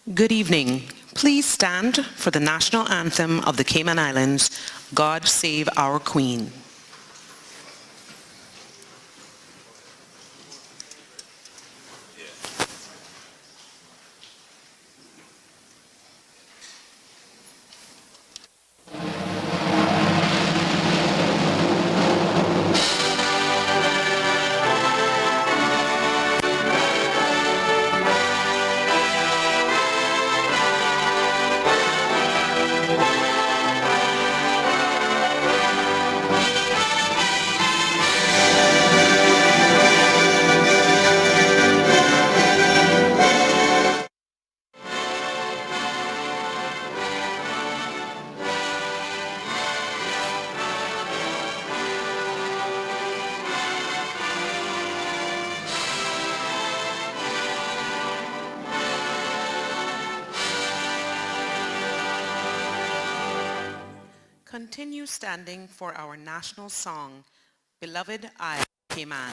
Good evening. Please stand for the national anthem of the Cayman Islands, God Save Our Queen. Continue standing for our national song, Beloved Isle, Cayman.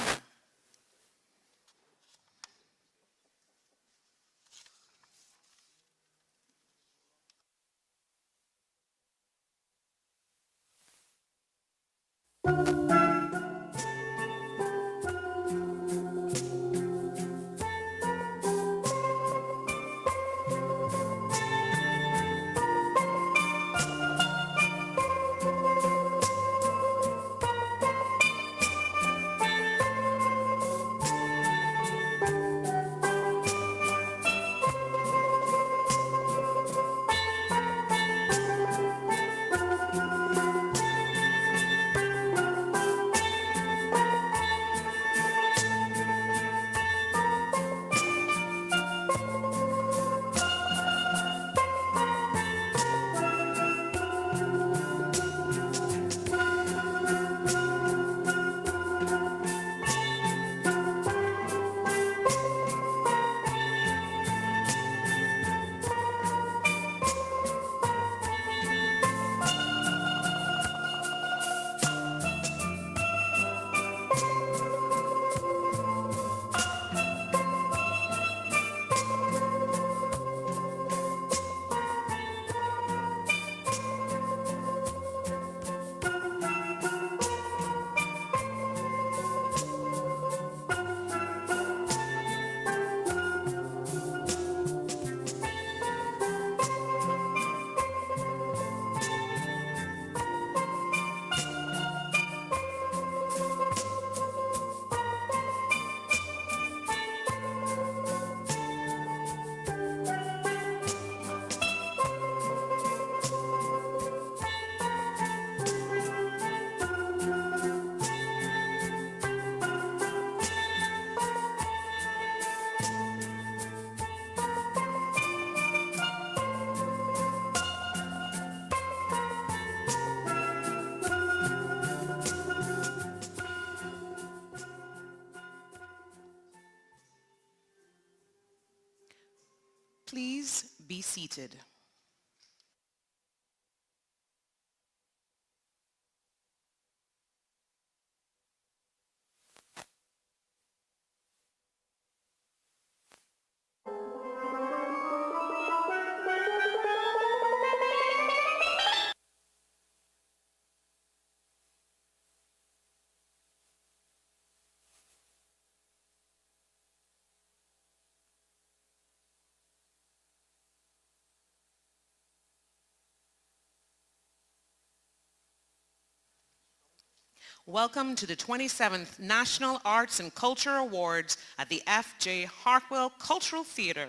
Please be seated. Welcome to the 27th National Arts and Culture Awards at the F.J. Hartwell Cultural Theatre.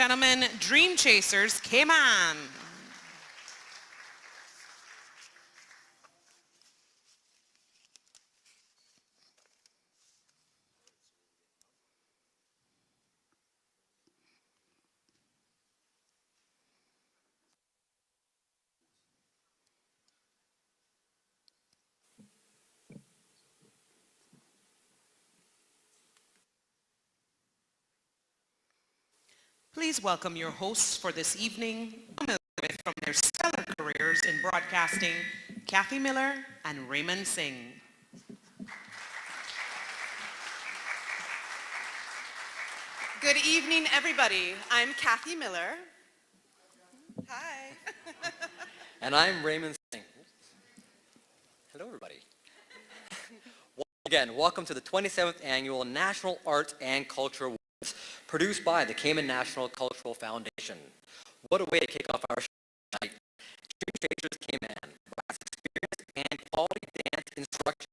gentlemen, Dream Chasers, Cayman. Please welcome your hosts for this evening, from their stellar careers in broadcasting, Kathy Miller and Raymond Singh. Good evening, everybody. I'm Kathy Miller. Hi. And I'm Raymond Singh. Hello, everybody. Once again, welcome to the 27th Annual National Arts and Culture Awards, produced by the Cayman National Cultural Foundation. What a way to kick off our show tonight. Dream Chasers Cayman provides experience and quality dance instruction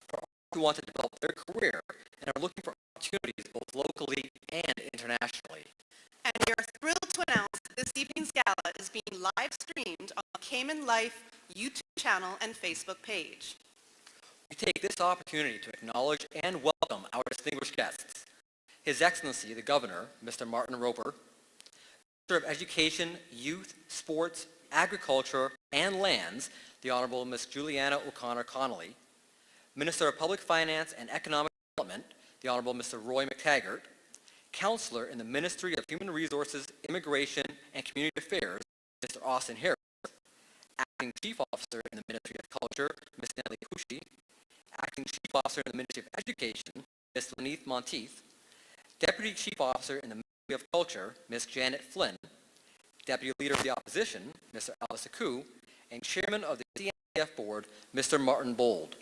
for all who want to develop their career and are looking for opportunities both locally and internationally. And we are thrilled to announce that this evening's gala is being live streamed on the Cayman Life YouTube channel and Facebook page. We take this opportunity to acknowledge and welcome our distinguished guests. His Excellency, the Governor, Mr. Martin Roper, Minister of Education, Youth, Sports, Agriculture, and Lands, the Honorable Ms. Juliana O'Connor Connolly, Minister of Public Finance and Economic Development, the Honorable Mr. Roy McTaggart, Counselor in the Ministry of Human Resources, Immigration, and Community Affairs, Mr. Austin Harris, Acting Chief Officer in the Ministry of Culture, Ms. Nellie Hushi, Acting Chief Officer in the Ministry of Education, Ms. Leneath Monteith, Deputy Chief Officer in the Ministry of Culture, Ms. Janet Flynn, Deputy Leader of the Opposition, Mr. Alice Akou, and Chairman of the CNCF Board, Mr. Martin Bold.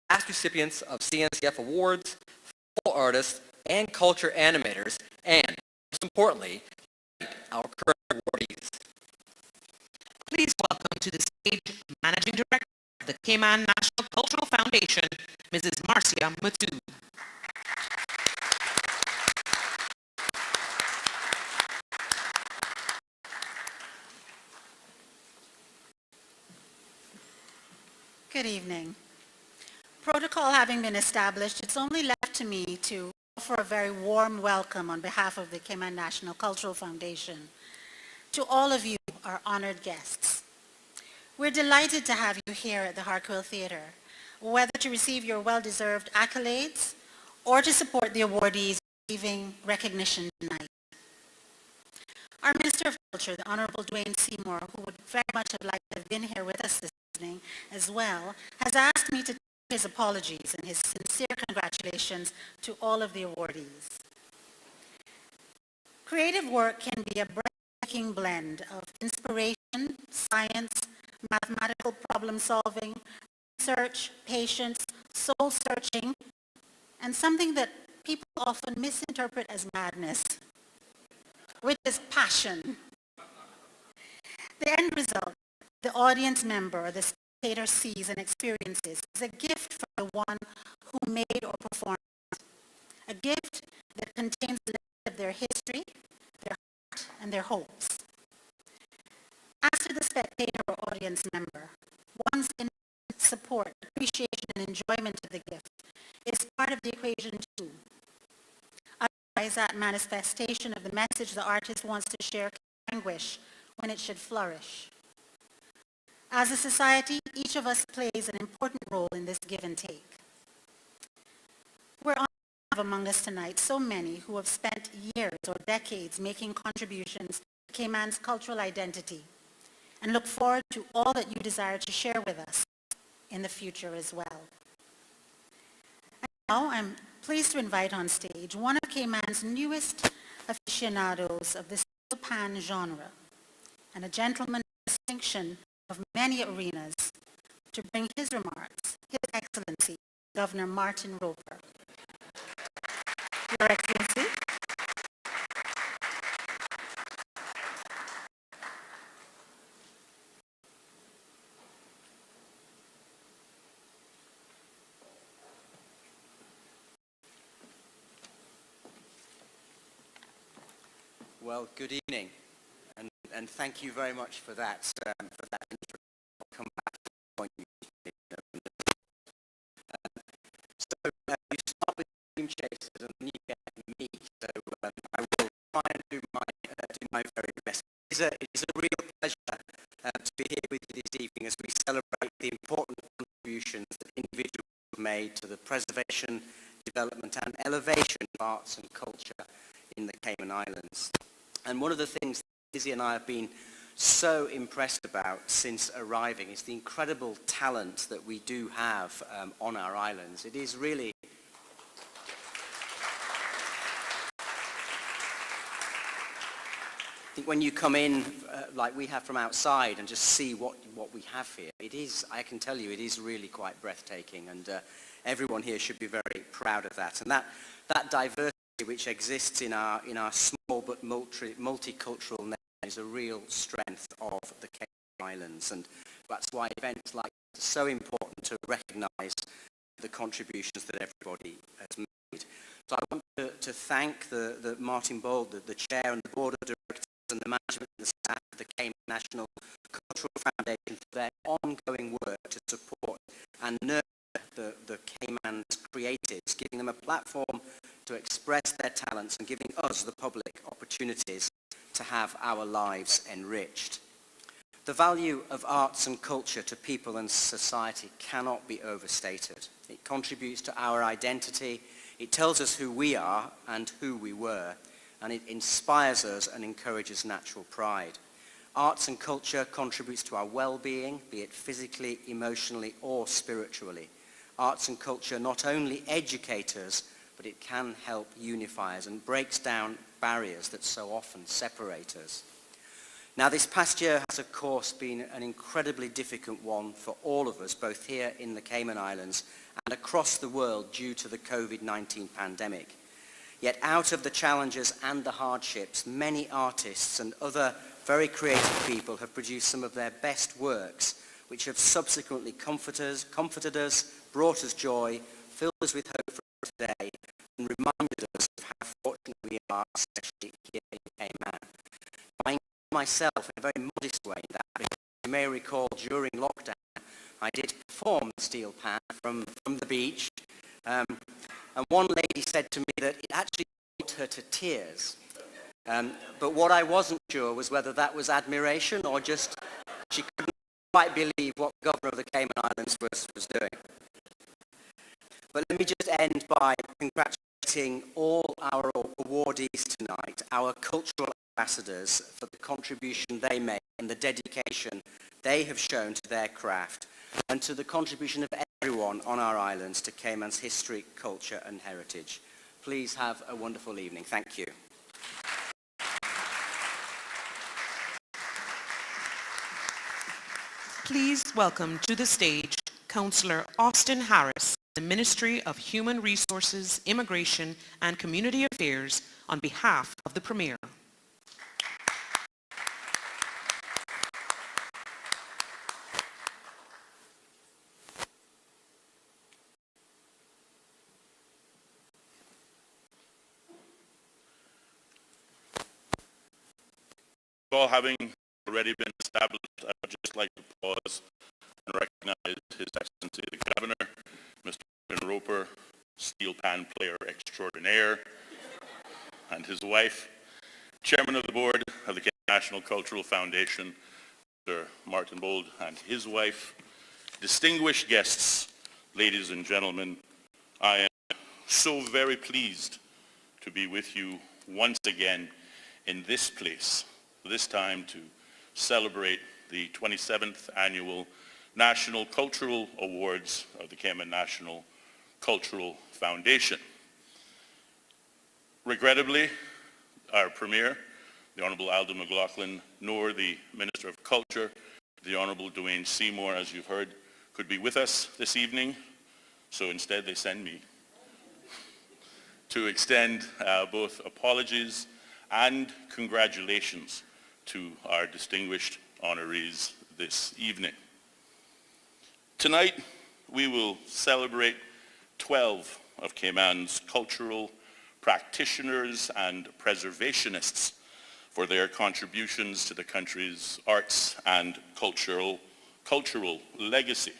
Past recipients of CNCF Awards, fellow artists, and culture animators, and, most importantly, our current awardees. Please welcome to the stage Managing Director of the Cayman National Cultural Foundation, Mrs. Marcia Matu. Good evening. Protocol having been established, it's only left to me to offer a very warm welcome on behalf of the Cayman National Cultural Foundation to all of you, our honored guests. We're delighted to have you here at the Hartwell Theatre, whether to receive your well-deserved accolades or to support the awardees receiving recognition tonight. Our Minister of Culture, the Honorable Dwayne Seymour, who would very much have liked to have been here with us this evening as well, has asked me to take his apologies and his sincere congratulations to all of the awardees. Creative work can be a breathtaking blend of inspiration, science, mathematical problem solving, research, patience, soul searching, and something that people often misinterpret as madness, which is passion. The end result, the audience member or the spectator sees and experiences, is a gift from the one who made or performed it. A gift that contains the list of their history, their heart, and their hopes. As to the spectator or audience member, one's support, appreciation, and enjoyment of the gift is part of the equation too. Otherwise, that manifestation of the message the artist wants to share can languish when it should flourish. As a society, each of us plays an important role in this give and take. We're honored to have among us tonight so many who have spent years or decades making contributions to Cayman's cultural identity, and look forward to all that you desire to share with us in the future as well. And now I'm pleased to invite on stage one of Cayman's newest aficionados of the steel pan genre, and a gentleman of distinction of many arenas, to bring his remarks, His Excellency, Governor Martin Roper. Your Excellency. Well, good evening, and thank you very much for that intro. I'll come back to the point you made. You start with Dream Chasers, and then you get me. So I will try and do my very best. It is a real pleasure to be here with you this evening as we celebrate the important contributions that individuals have made to the preservation, development, and elevation of arts and culture in the Cayman Islands. And one of the things that Izzy and I have been so impressed about since arriving is the incredible talent that we do have on our islands. It is really I think when you come in like we have from outside and just see what we have here, I can tell you, it is really quite breathtaking, and everyone here should be very proud of that. And that diversity which exists in our small but multicultural nation is a real strength of the Cayman Islands, and that's why events like this are so important, to recognise the contributions that everybody has made. So I want to thank the Martin Bold, the chair and the board of directors and the management and the staff of the Cayman National Cultural Foundation for their ongoing work to support and nurture the Cayman's creatives, giving them a platform to express their talents and giving us, the public, opportunities to have our lives enriched. The value of arts and culture to people and society cannot be overstated. It contributes to our identity, it tells us who we are and who we were, and it inspires us and encourages natural pride. Arts and culture contributes to our well-being, be it physically, emotionally, or spiritually. Arts and culture not only educate us, but it can help unify us and breaks down barriers that so often separate us. Now, this past year has, of course, been an incredibly difficult one for all of us, both here in the Cayman Islands and across the world due to the COVID-19 pandemic. Yet out of the challenges and the hardships, many artists and other very creative people have produced some of their best works, which have subsequently comforted us, brought us joy, filled us with hope for today, and reminded us of how fortunate we are, especially here in Cayman. I include myself in a very modest way in that, because you may recall during lockdown, I did perform the steel pan from the beach, and one lady said to me that it actually brought her to tears. But what I wasn't sure was whether that was admiration or just she couldn't quite believe what the governor of the Cayman Islands was doing. But let me just end by congratulating all our awardees tonight, our cultural ambassadors, for the contribution they made and the dedication they have shown to their craft, and to the contribution of everyone on our islands to Cayman's history, culture and heritage. Please have a wonderful evening. Thank you. Please welcome to the stage Councillor Austin Harris, the Ministry of Human Resources, Immigration and Community Affairs, on behalf of the Premier. All having already been established, I would just like to pause and recognize His Excellency the Governor, Mr. Martin Roper, steel pan player extraordinaire, and his wife, Chairman of the Board of the Cayman National Cultural Foundation, Mr. Martin Bold, and his wife, distinguished guests, ladies and gentlemen. I am so very pleased to be with you once again in this place, this time to celebrate the 27th Annual National Cultural Awards of the Cayman National Cultural Foundation. Regrettably, our Premier, the Honourable Alden McLaughlin, nor the Minister of Culture, the Honourable Dwayne Seymour, as you've heard, could be with us this evening, so instead they send me to extend both apologies and congratulations to our distinguished honorees this evening. Tonight, we will celebrate 12 of Cayman's cultural practitioners and preservationists for their contributions to the country's arts and cultural legacy.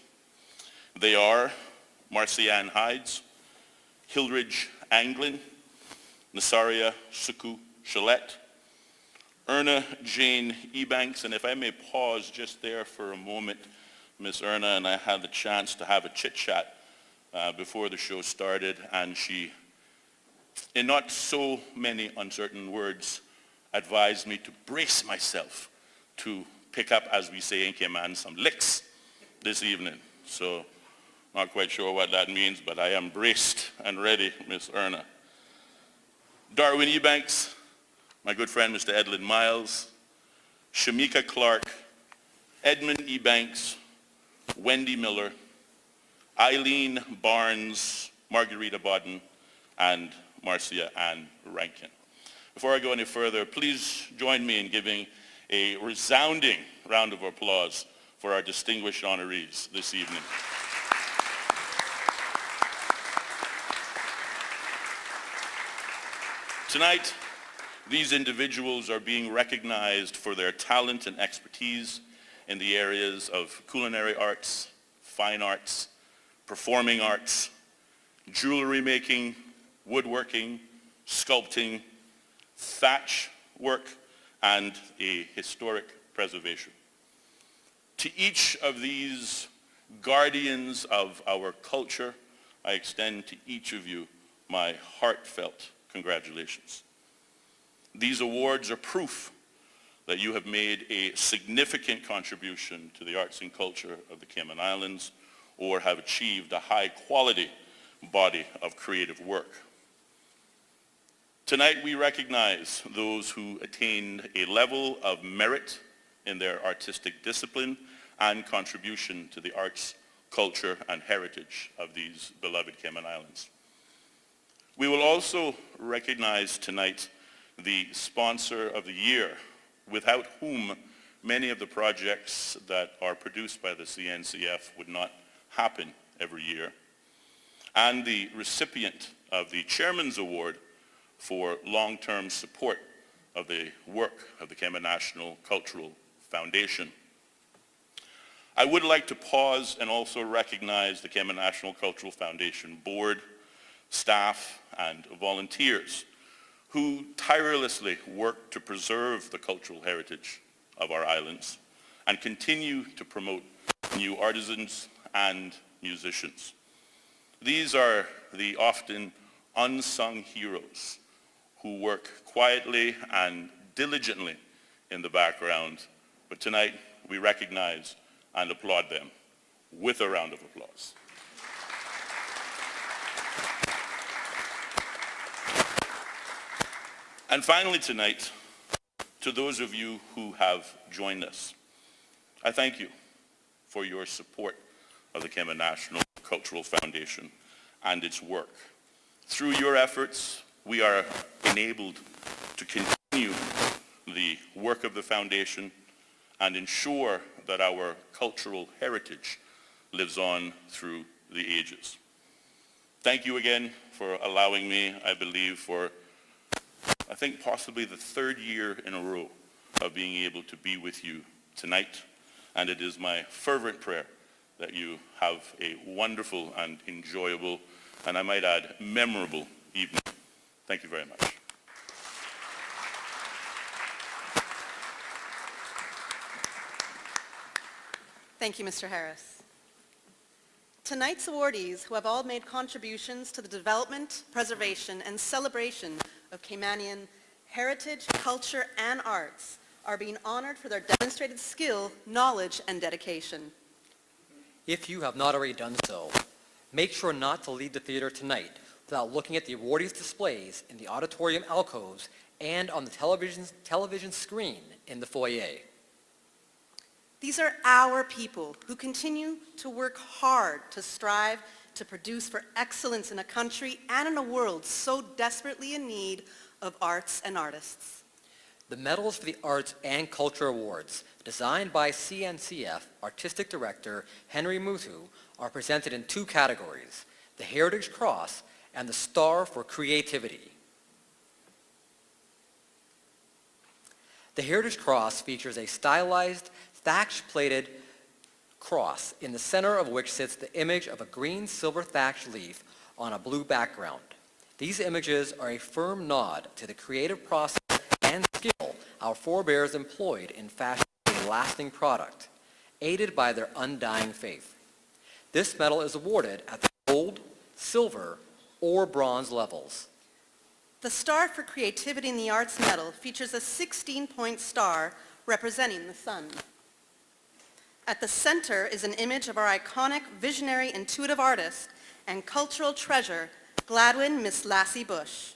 They are Marcia-Ann Hides, Hildridge Anglin, Nasaria Suku Shalette, Erna Jane Ebanks, and if I may pause just there for a moment, Miss Erna and I had the chance to have a chit-chat before the show started, and she, in not so many uncertain words, advised me to brace myself to pick up, as we say in Cayman, some licks this evening. So, not quite sure what that means, but I am braced and ready, Miss Erna. Darwin Ebanks, my good friend Mr. Edlin Miles, Shamika Clark, Edmund Ebanks, Wendy Miller, Eileen Barnes, Margarita Bodden, and Marcia-Ann Rankin. Before I go any further, please join me in giving a resounding round of applause for our distinguished honorees this evening. Tonight, these individuals are being recognized for their talent and expertise in the areas of culinary arts, fine arts, performing arts, jewelry making, woodworking, sculpting, thatch work, and a historic preservation. To each of these guardians of our culture, I extend to each of you my heartfelt congratulations. These awards are proof that you have made a significant contribution to the arts and culture of the Cayman Islands, or have achieved a high quality body of creative work. Tonight we recognize those who attained a level of merit in their artistic discipline and contribution to the arts, culture, and heritage of these beloved Cayman Islands. We will also recognize tonight the sponsor of the year, without whom many of the projects that are produced by the CNCF would not happen every year, and the recipient of the Chairman's Award for long-term support of the work of the Cayman National Cultural Foundation. I would like to pause and also recognize the Cayman National Cultural Foundation board, staff, and volunteers who tirelessly work to preserve the cultural heritage of our islands and continue to promote new artisans and musicians. These are the often unsung heroes who work quietly and diligently in the background, but tonight we recognize and applaud them with a round of applause. And finally tonight, to those of you who have joined us, I thank you for your support of the Cayman National Cultural Foundation and its work. Through your efforts, we are enabled to continue the work of the foundation and ensure that our cultural heritage lives on through the ages. Thank you again for allowing me, I believe, for I think possibly the third year in a row of being able to be with you tonight. And it is my fervent prayer that you have a wonderful and enjoyable, and I might add, memorable evening. Thank you very much. Thank you, Mr. Harris. Tonight's awardees, who have all made contributions to the development, preservation, and celebration of Caymanian heritage, culture, and arts, are being honored for their demonstrated skill, knowledge, and dedication. If you have not already done so, make sure not to leave the theater tonight without looking at the awardees' displays in the auditorium alcoves and on the television screen in the foyer. These are our people who continue to work hard to strive to produce for excellence in a country and in a world so desperately in need of arts and artists. The Medals for the Arts and Culture Awards, designed by CNCF Artistic Director Henry Muthu, are presented in two categories, the Heritage Cross and the Star for Creativity. The Heritage Cross features a stylized, thatch-plated cross, in the center of which sits the image of a green-silver thatch leaf on a blue background. These images are a firm nod to the creative process and skill our forebears employed in fashioning a lasting product, aided by their undying faith. This medal is awarded at the gold, silver, or bronze levels. The Star for Creativity in the Arts medal features a 16-point star representing the sun. At the center is an image of our iconic, visionary, intuitive artist and cultural treasure, Gladwin Miss Lassie Bush.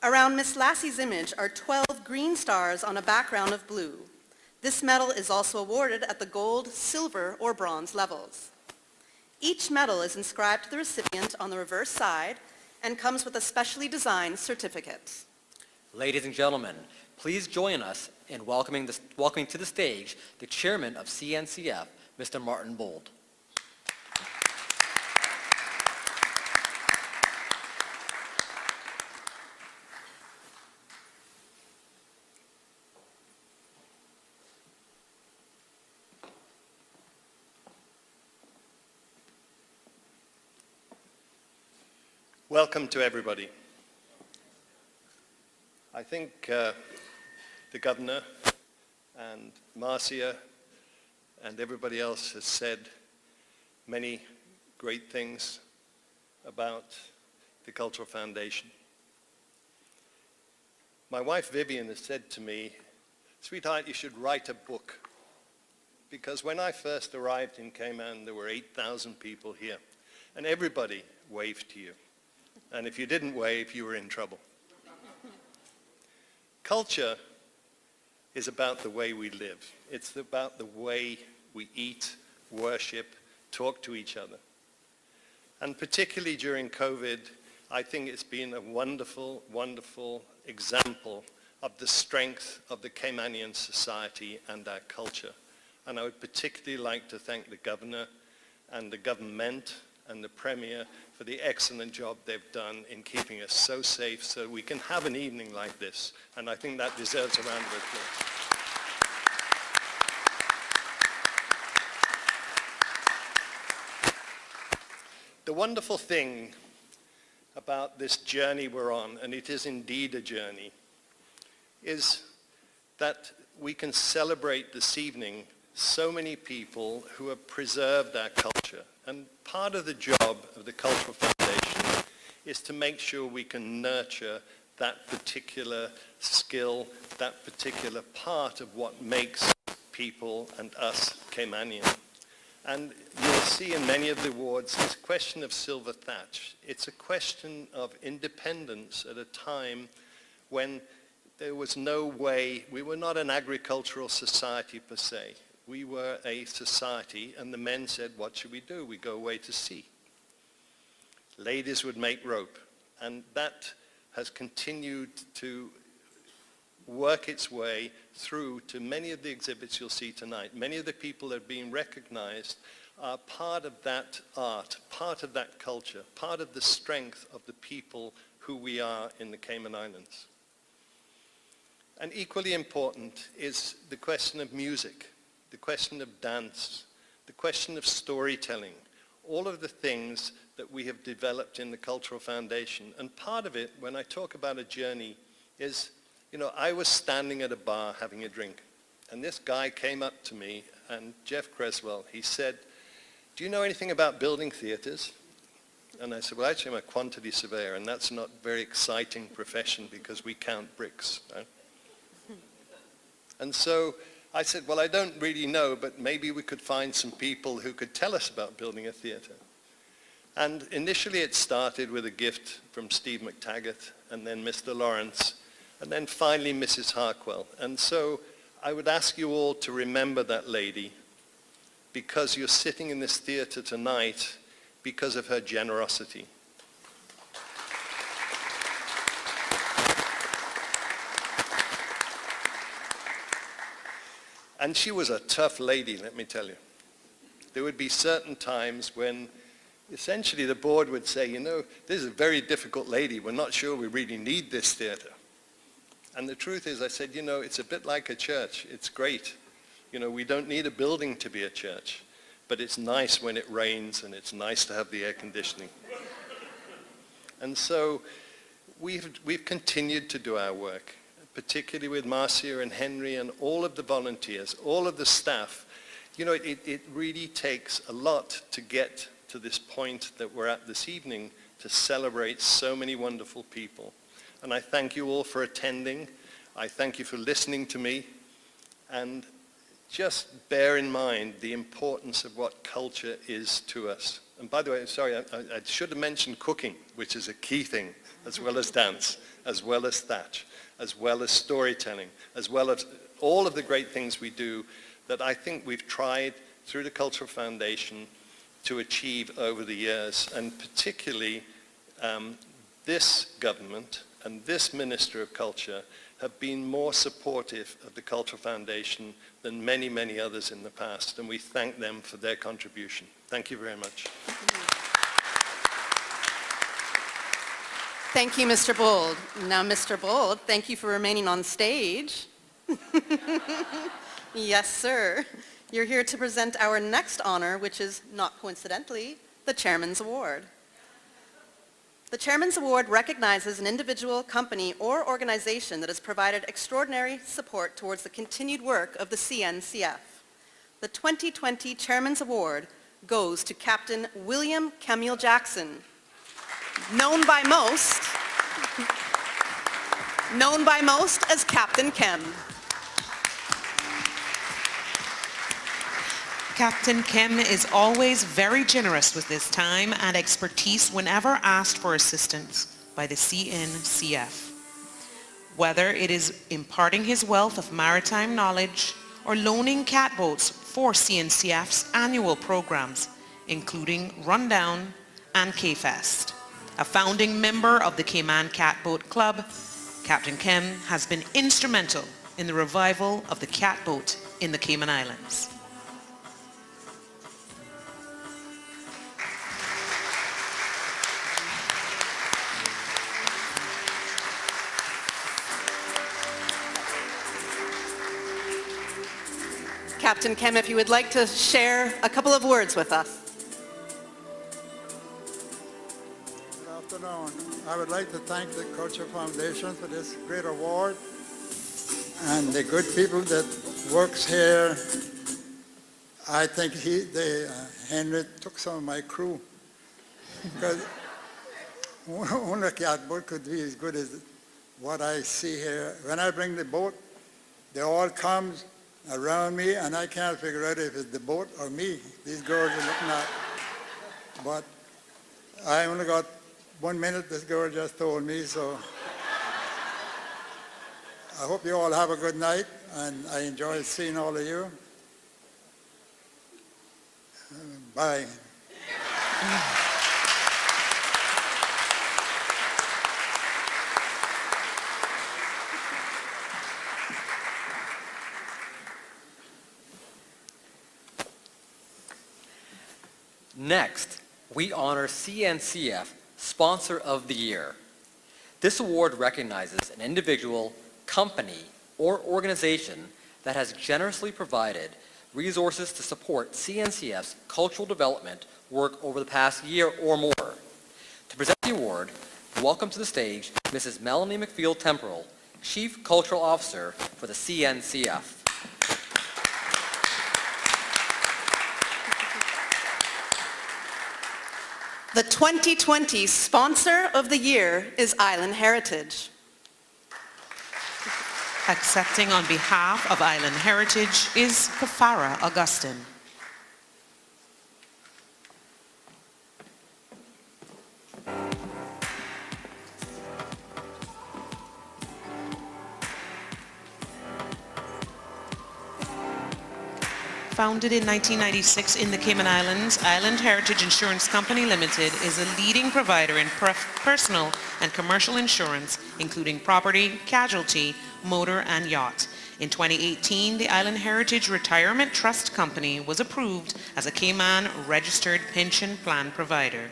Around Miss Lassie's image are 12 green stars on a background of blue. This medal is also awarded at the gold, silver, or bronze levels. Each medal is inscribed to the recipient on the reverse side and comes with a specially designed certificate. Ladies and gentlemen, please join us in welcoming to the stage the chairman of CNCF, Mr. Martin Bold. Welcome to everybody. I think the governor and Marcia and everybody else has said many great things about the Cultural Foundation. My wife Vivian has said to me, "Sweetheart, you should write a book." Because when I first arrived in Cayman, there were 8,000 people here, and everybody waved to you. And if you didn't wave, you were in trouble. Culture is about the way we live. It's about the way we eat, worship, talk to each other. And particularly during COVID, I think it's been a wonderful, wonderful example of the strength of the Caymanian society and our culture. And I would particularly like to thank the governor and the government and the Premier for the excellent job they've done in keeping us so safe so we can have an evening like this. And I think that deserves a round of applause. The wonderful thing about this journey we're on, and it is indeed a journey, is that we can celebrate this evening so many people who have preserved our culture. And part of the job of the Cultural Foundation is to make sure we can nurture that particular skill, that particular part of what makes people and us Caymanian. And you'll see in many of the awards, it's a question of silver thatch. It's a question of independence at a time when there was no way, we were not an agricultural society per se. We were a society, and the men said, what should we do? We go away to sea. Ladies would make rope, and that has continued to work its way through to many of the exhibits you'll see tonight. Many of the people that are being recognized are part of that art, part of that culture, part of the strength of the people who we are in the Cayman Islands. And equally important is the question of music, the question of dance, the question of storytelling, all of the things that we have developed in the Cultural Foundation. And part of it, when I talk about a journey, is, I was standing at a bar having a drink, and this guy came up to me, and Jeff Creswell, he said, "Do you know anything about building theaters?" And I said, "Well, actually, I'm a quantity surveyor, and that's not a very exciting profession because we count bricks." Right? And so I said, "Well, I don't really know, but maybe we could find some people who could tell us about building a theater." And initially it started with a gift from Steve McTaggart, and then Mr. Lawrence, and then finally Mrs. Harkwell. And so I would ask you all to remember that lady, because you're sitting in this theater tonight because of her generosity. And she was a tough lady, let me tell you. There would be certain times when essentially the board would say, "This is a very difficult lady. We're not sure we really need this theater." And the truth is, I said, it's a bit like a church. It's great. We don't need a building to be a church, but it's nice when it rains and it's nice to have the air conditioning. And so we've continued to do our work, particularly with Marcia and Henry and all of the volunteers, all of the staff. It really takes a lot to get to this point that we're at this evening to celebrate so many wonderful people. And I thank you all for attending. I thank you for listening to me. And just bear in mind the importance of what culture is to us. And by the way, sorry, I should have mentioned cooking, which is a key thing, as well as dance, as well as thatch, as well as storytelling, as well as all of the great things we do that I think we've tried through the Cultural Foundation to achieve over the years. And particularly this government and this Minister of Culture have been more supportive of the Cultural Foundation than many, many others in the past. And we thank them for their contribution. Thank you very much. Thank you, Mr. Bold. Now, Mr. Bold, thank you for remaining on stage. Yes, sir. You're here to present our next honor, which is, not coincidentally, the Chairman's Award. The Chairman's Award recognizes an individual, company, or organization that has provided extraordinary support towards the continued work of the CNCF. The 2020 Chairman's Award goes to Captain William Camille Jackson, known by most as Captain Kem. Captain Kem is always very generous with his time and expertise whenever asked for assistance by the CNCF. Whether it is imparting his wealth of maritime knowledge or loaning catboats for CNCF's annual programs, including Rundown and K-Fest. A founding member of the Cayman Catboat Club, Captain Kem has been instrumental in the revival of the catboat in the Cayman Islands. Captain Kem, if you would like to share a couple of words with us. Good afternoon. I would like to thank the Culture Foundation for this great award and the good people that works here. I think Henry took some of my crew because only a catboat could be as good as what I see here. When I bring the boat, they all come around me, and I can't figure out if it's the boat or me. These girls are looking at. But I only got 1 minute, this girl just told me, so I hope you all have a good night, and I enjoyed seeing all of you. Bye. Next, we honor CNCF Sponsor of the Year. This award recognizes an individual, company, or organization that has generously provided resources to support CNCF's cultural development work over the past year or more. To present the award, welcome to the stage Mrs. Melanie McField-Temporal, Chief Cultural Officer for the CNCF. The 2020 Sponsor of the Year is Island Heritage. Accepting on behalf of Island Heritage is Kafara Augustine. Founded in 1996 in the Cayman Islands, Island Heritage Insurance Company Limited is a leading provider in personal and commercial insurance, including property, casualty, motor, and yacht. In 2018, the Island Heritage Retirement Trust Company was approved as a Cayman registered pension plan provider.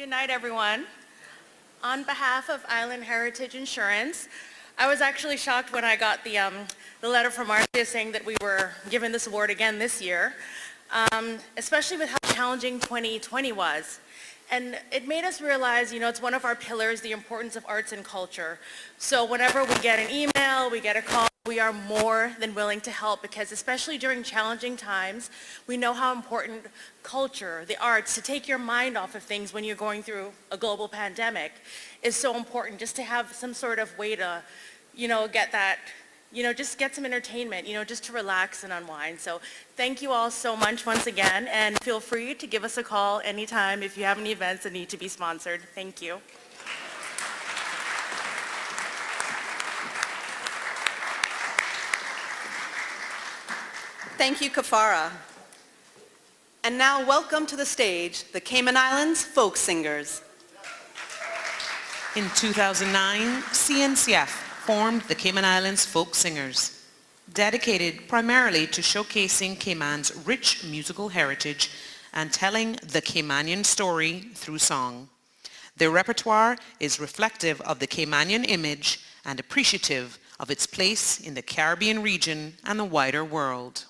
Good night, everyone. On behalf of Island Heritage Insurance, I was actually shocked when I got the letter from Marcia saying that we were given this award again this year, especially with how challenging 2020 was. And it made us realize, it's one of our pillars, the importance of arts and culture. So whenever we get an email, we get a call, we are more than willing to help because especially during challenging times, we know how important culture, the arts, to take your mind off of things when you're going through a global pandemic is so important just to have some sort of way to, get that, just get some entertainment, just to relax and unwind. So thank you all so much once again, and feel free to give us a call anytime if you have any events that need to be sponsored. Thank you. Thank you, Kafara. And now welcome to the stage the Cayman Islands Folk Singers. In 2009, CNCF formed the Cayman Islands Folk Singers, dedicated primarily to showcasing Cayman's rich musical heritage and telling the Caymanian story through song. Their repertoire is reflective of the Caymanian image and appreciative of its place in the Caribbean region and the wider world.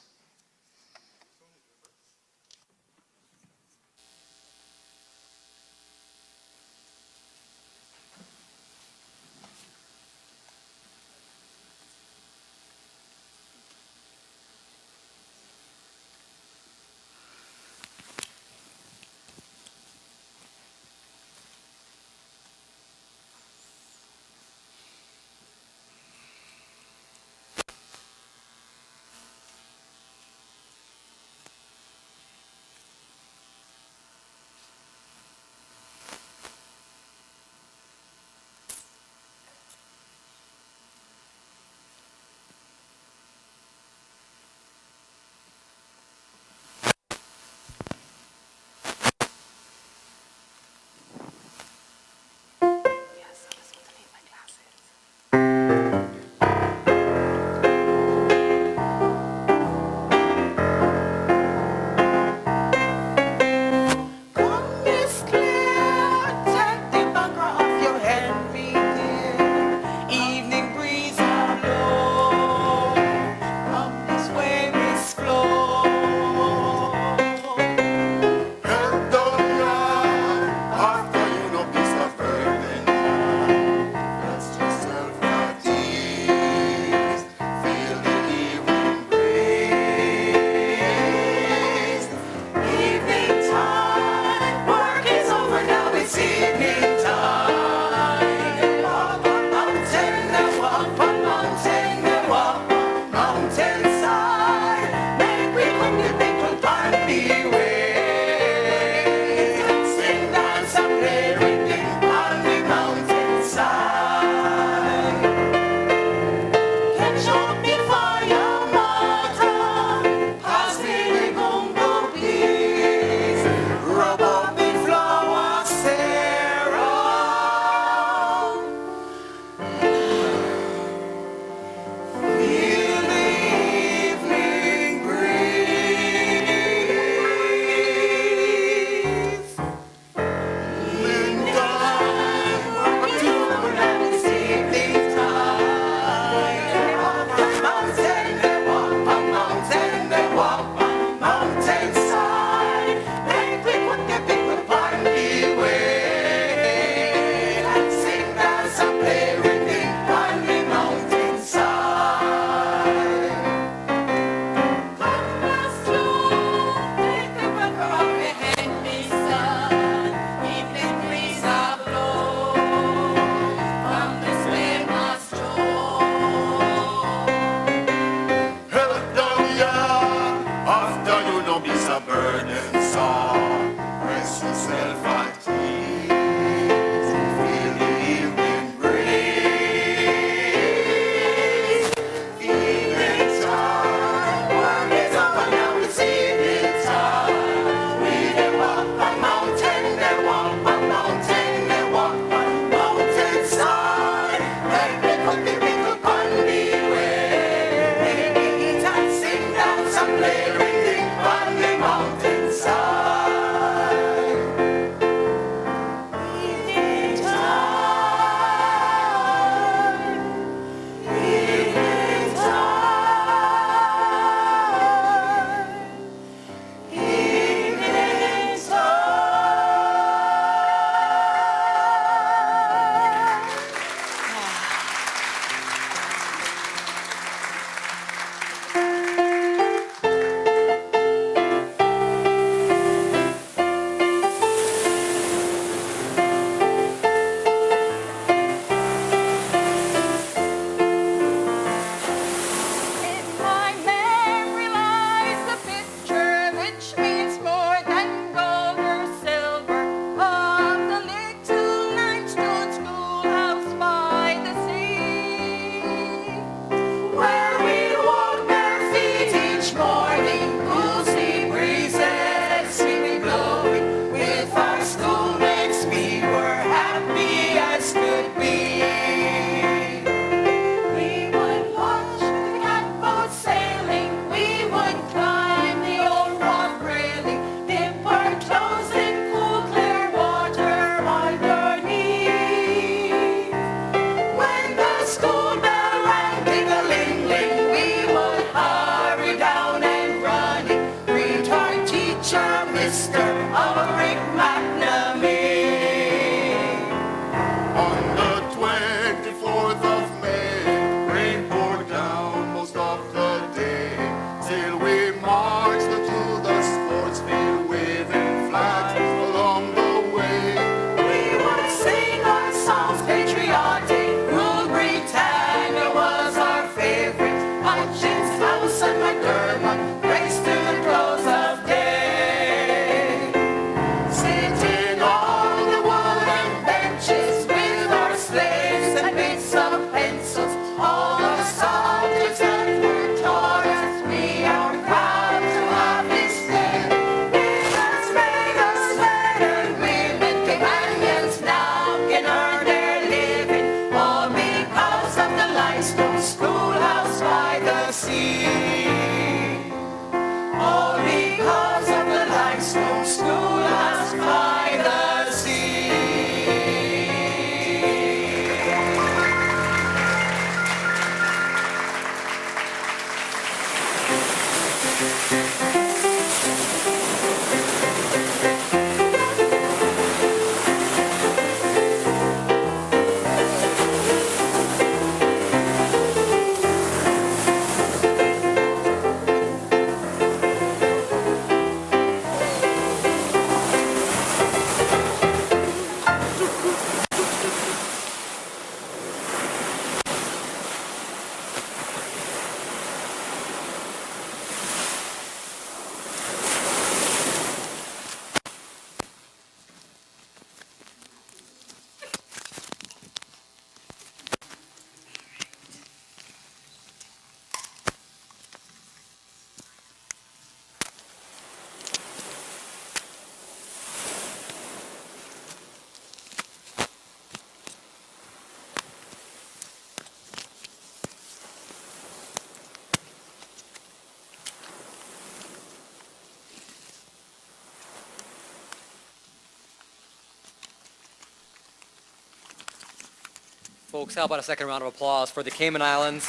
Folks, how about a second round of applause for the Cayman Islands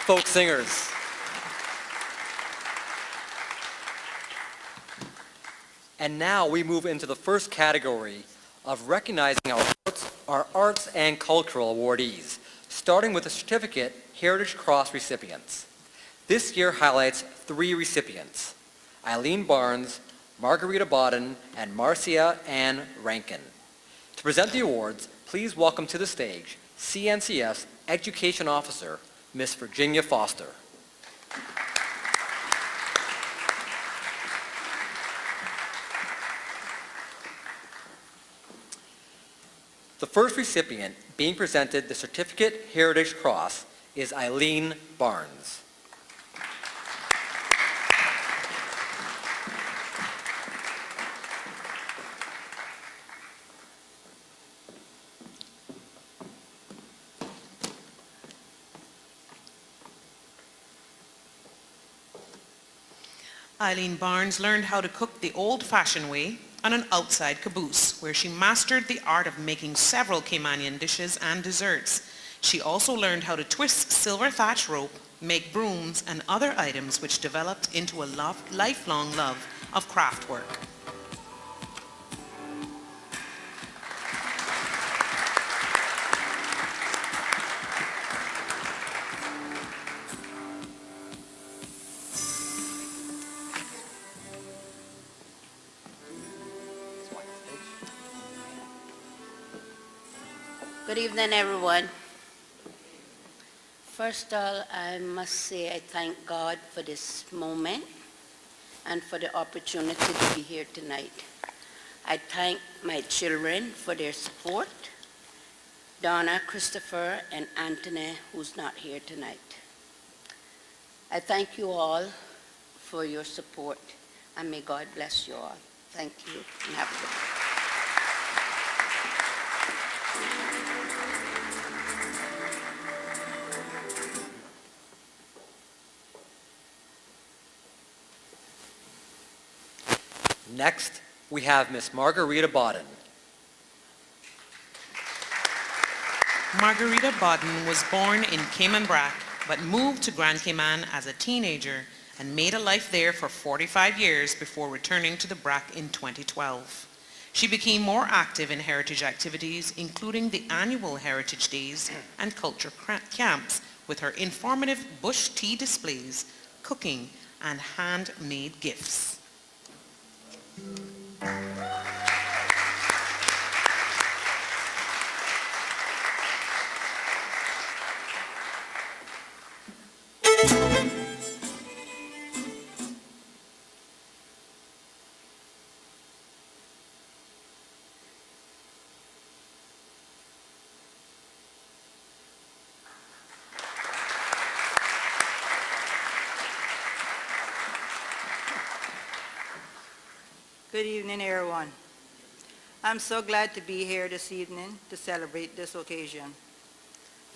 folk singers? And now we move into the first category of recognizing our arts and cultural awardees, starting with the Certificate Heritage Cross recipients. This year highlights 3 recipients: Eileen Barnes, Margarita Bodden, and Marcia Ann Rankin. To present the awards, please welcome to the stage CNCF's Education Officer, Miss Virginia Foster. The first recipient being presented the Certificate Heritage Cross is Eileen Barnes. Eileen Barnes learned how to cook the old-fashioned way on an outside caboose, where she mastered the art of making several Caymanian dishes and desserts. She also learned how to twist silver thatch rope, make brooms, and other items, which developed into a lifelong love of craft work. Good evening, everyone. First of all, I must say I thank God for this moment and for the opportunity to be here tonight. I thank my children for their support, Donna, Christopher, and Anthony, who's not here tonight. I thank you all for your support, and may God bless you all. Thank you, and have a good day. Next, we have Miss Margarita Bodden. Margarita Bodden was born in Cayman Brac, but moved to Grand Cayman as a teenager and made a life there for 45 years before returning to the Brac in 2012. She became more active in heritage activities, including the annual Heritage Days and culture camps, with her informative bush tea displays, cooking, and handmade gifts. Good evening, everyone. I'm so glad to be here this evening to celebrate this occasion.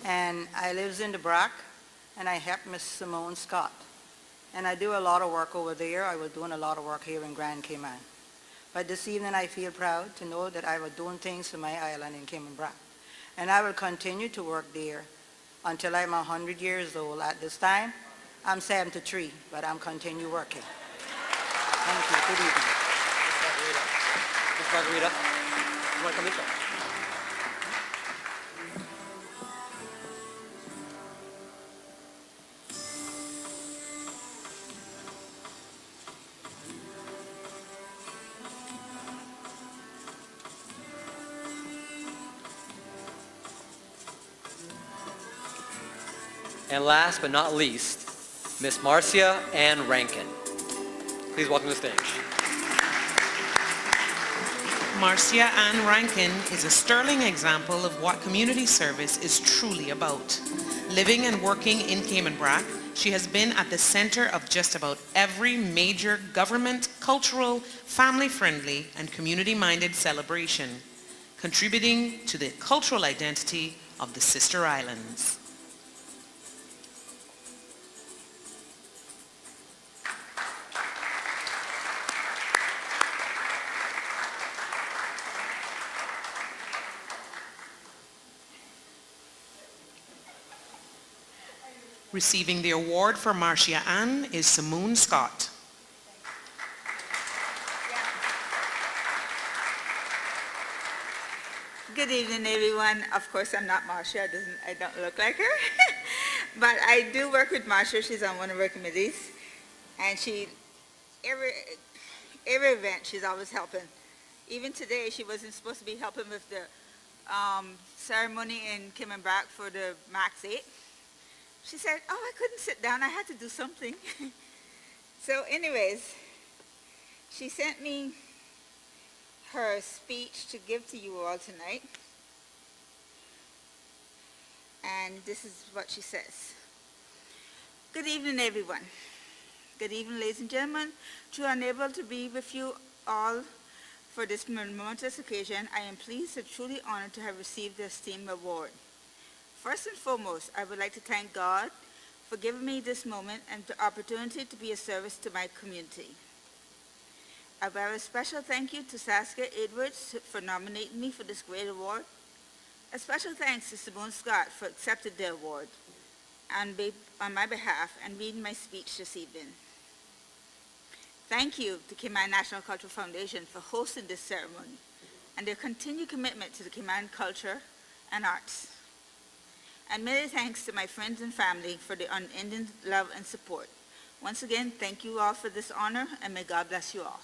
And I live in the Brac, and I help Miss Simone Scott. And I do a lot of work over there. I was doing a lot of work here in Grand Cayman. But this evening I feel proud to know that I was doing things for my island in Cayman Brac. And I will continue to work there until I'm 100 years old. At this time, I'm 73, but I'm continue working. Thank you. Good evening. Miss Margarita, you want to come this way? And last but not least, Miss Marcia Ann Rankin. Please welcome to the stage. Marcia Ann Rankin is a sterling example of what community service is truly about. Living and working in Cayman Brac, she has been at the center of just about every major government, cultural, family-friendly, and community-minded celebration, contributing to the cultural identity of the Sister Islands. Receiving the award for Marcia Ann is Simone Scott. Good evening, everyone. Of course, I'm not Marcia. I don't look like her. But I do work with Marcia. She's on one of our committees. And every event, she's always helping. Even today, she wasn't supposed to be helping with the ceremony in Cayman for the Max 8. She said, oh, I couldn't sit down. I had to do something. So anyways, she sent me her speech to give to you all tonight. And this is what she says. Good evening, everyone. Good evening, ladies and gentlemen. To unable to be with you all for this momentous occasion, I am pleased and truly honored to have received the esteemed award. First and foremost, I would like to thank God for giving me this moment and the opportunity to be of service to my community. A very special thank you to Saskia Edwards for nominating me for this great award. A special thanks to Simone Scott for accepting the award on my behalf and reading my speech this evening. Thank you to Cayman National Cultural Foundation for hosting this ceremony and their continued commitment to the Cayman culture and arts. And many thanks to my friends and family for their unending love and support. Once again, thank you all for this honor, and may God bless you all.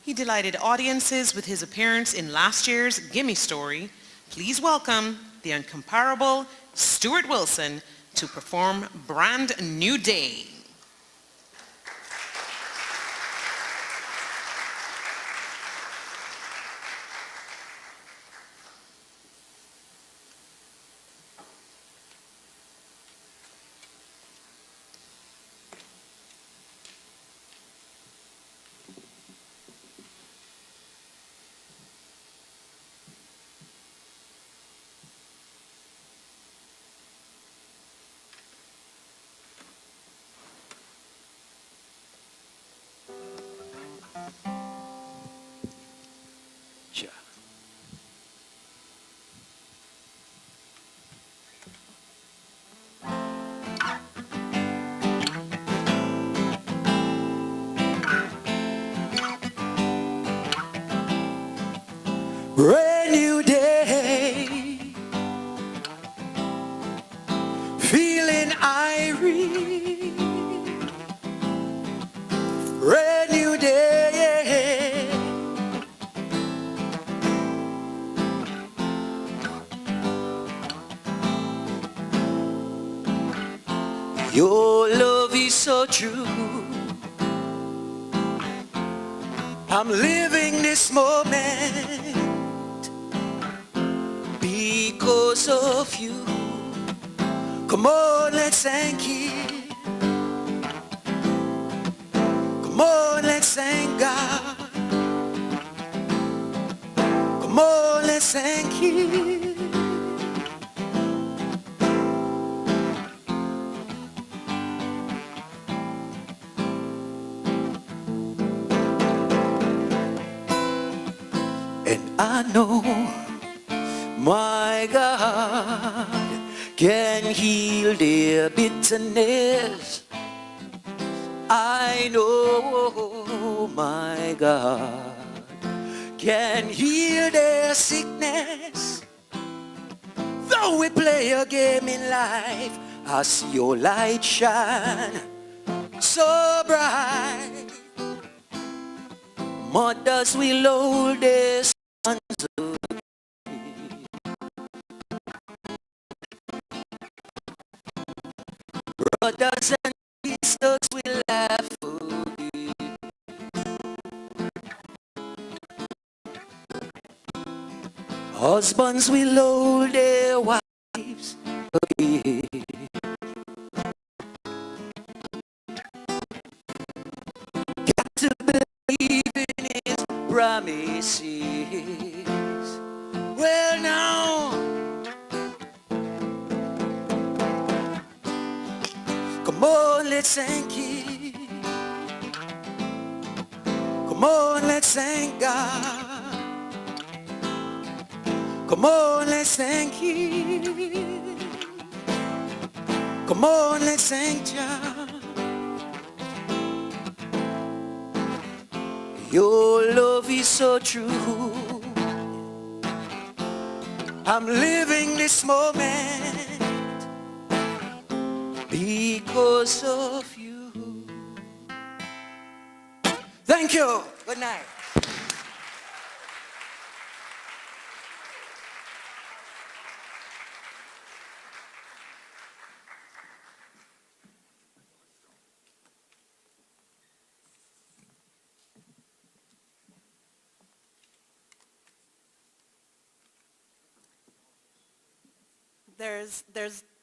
He delighted audiences with his appearance in last year's Gimme Story. Please welcome the incomparable Stuart Wilson to perform Brand New Day. Brand new day, feeling irie. Brand new day, your love is so true. I'm living this moment because of you. Come on, let's thank Him. Come on, let's thank God. Come on, let's thank Him. And I know my God can heal their bitterness. I know my God can heal their sickness. Though we play a game in life, I see your light shine so bright. Mothers will hold their sons up. Brothers and sisters will laugh again. Husbands will hold their wives again. promises. Well, now, come on, let's thank you. Come on, let's thank God. Come on, let's thank Him. Come on, let's thank Jah. Your love is so true. I'm living this moment because of you. Thank you. Good night.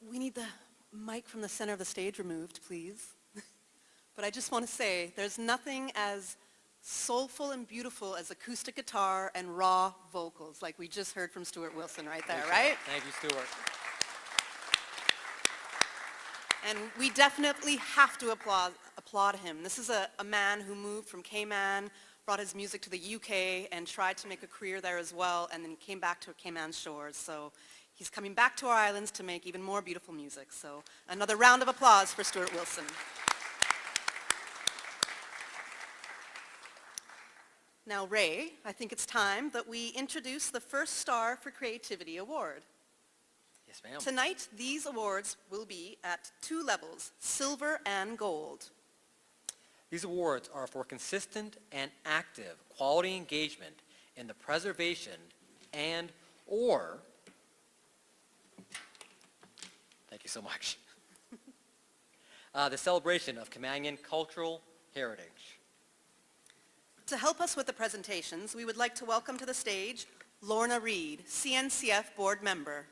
We need the mic from the center of the stage removed, please. But I just want to say, there's nothing as soulful and beautiful as acoustic guitar and raw vocals, like we just heard from Stuart Wilson right there, right? Thank you, Stuart. And we definitely have to applaud him. This is a man who moved from Cayman, brought his music to the UK, and tried to make a career there as well, and then came back to Cayman shores. So he's coming back to our islands to make even more beautiful music. So another round of applause for Stuart Wilson. Now, Ray, I think it's time that we introduce the first Star for Creativity Award. Yes, ma'am. Tonight, these awards will be at 2 levels, silver and gold. These awards are for consistent and active quality engagement in the preservation and/or, thank you so much, the celebration of Caymanian cultural heritage. To help us with the presentations, we would like to welcome to the stage Lorna Reed, CNCF board member.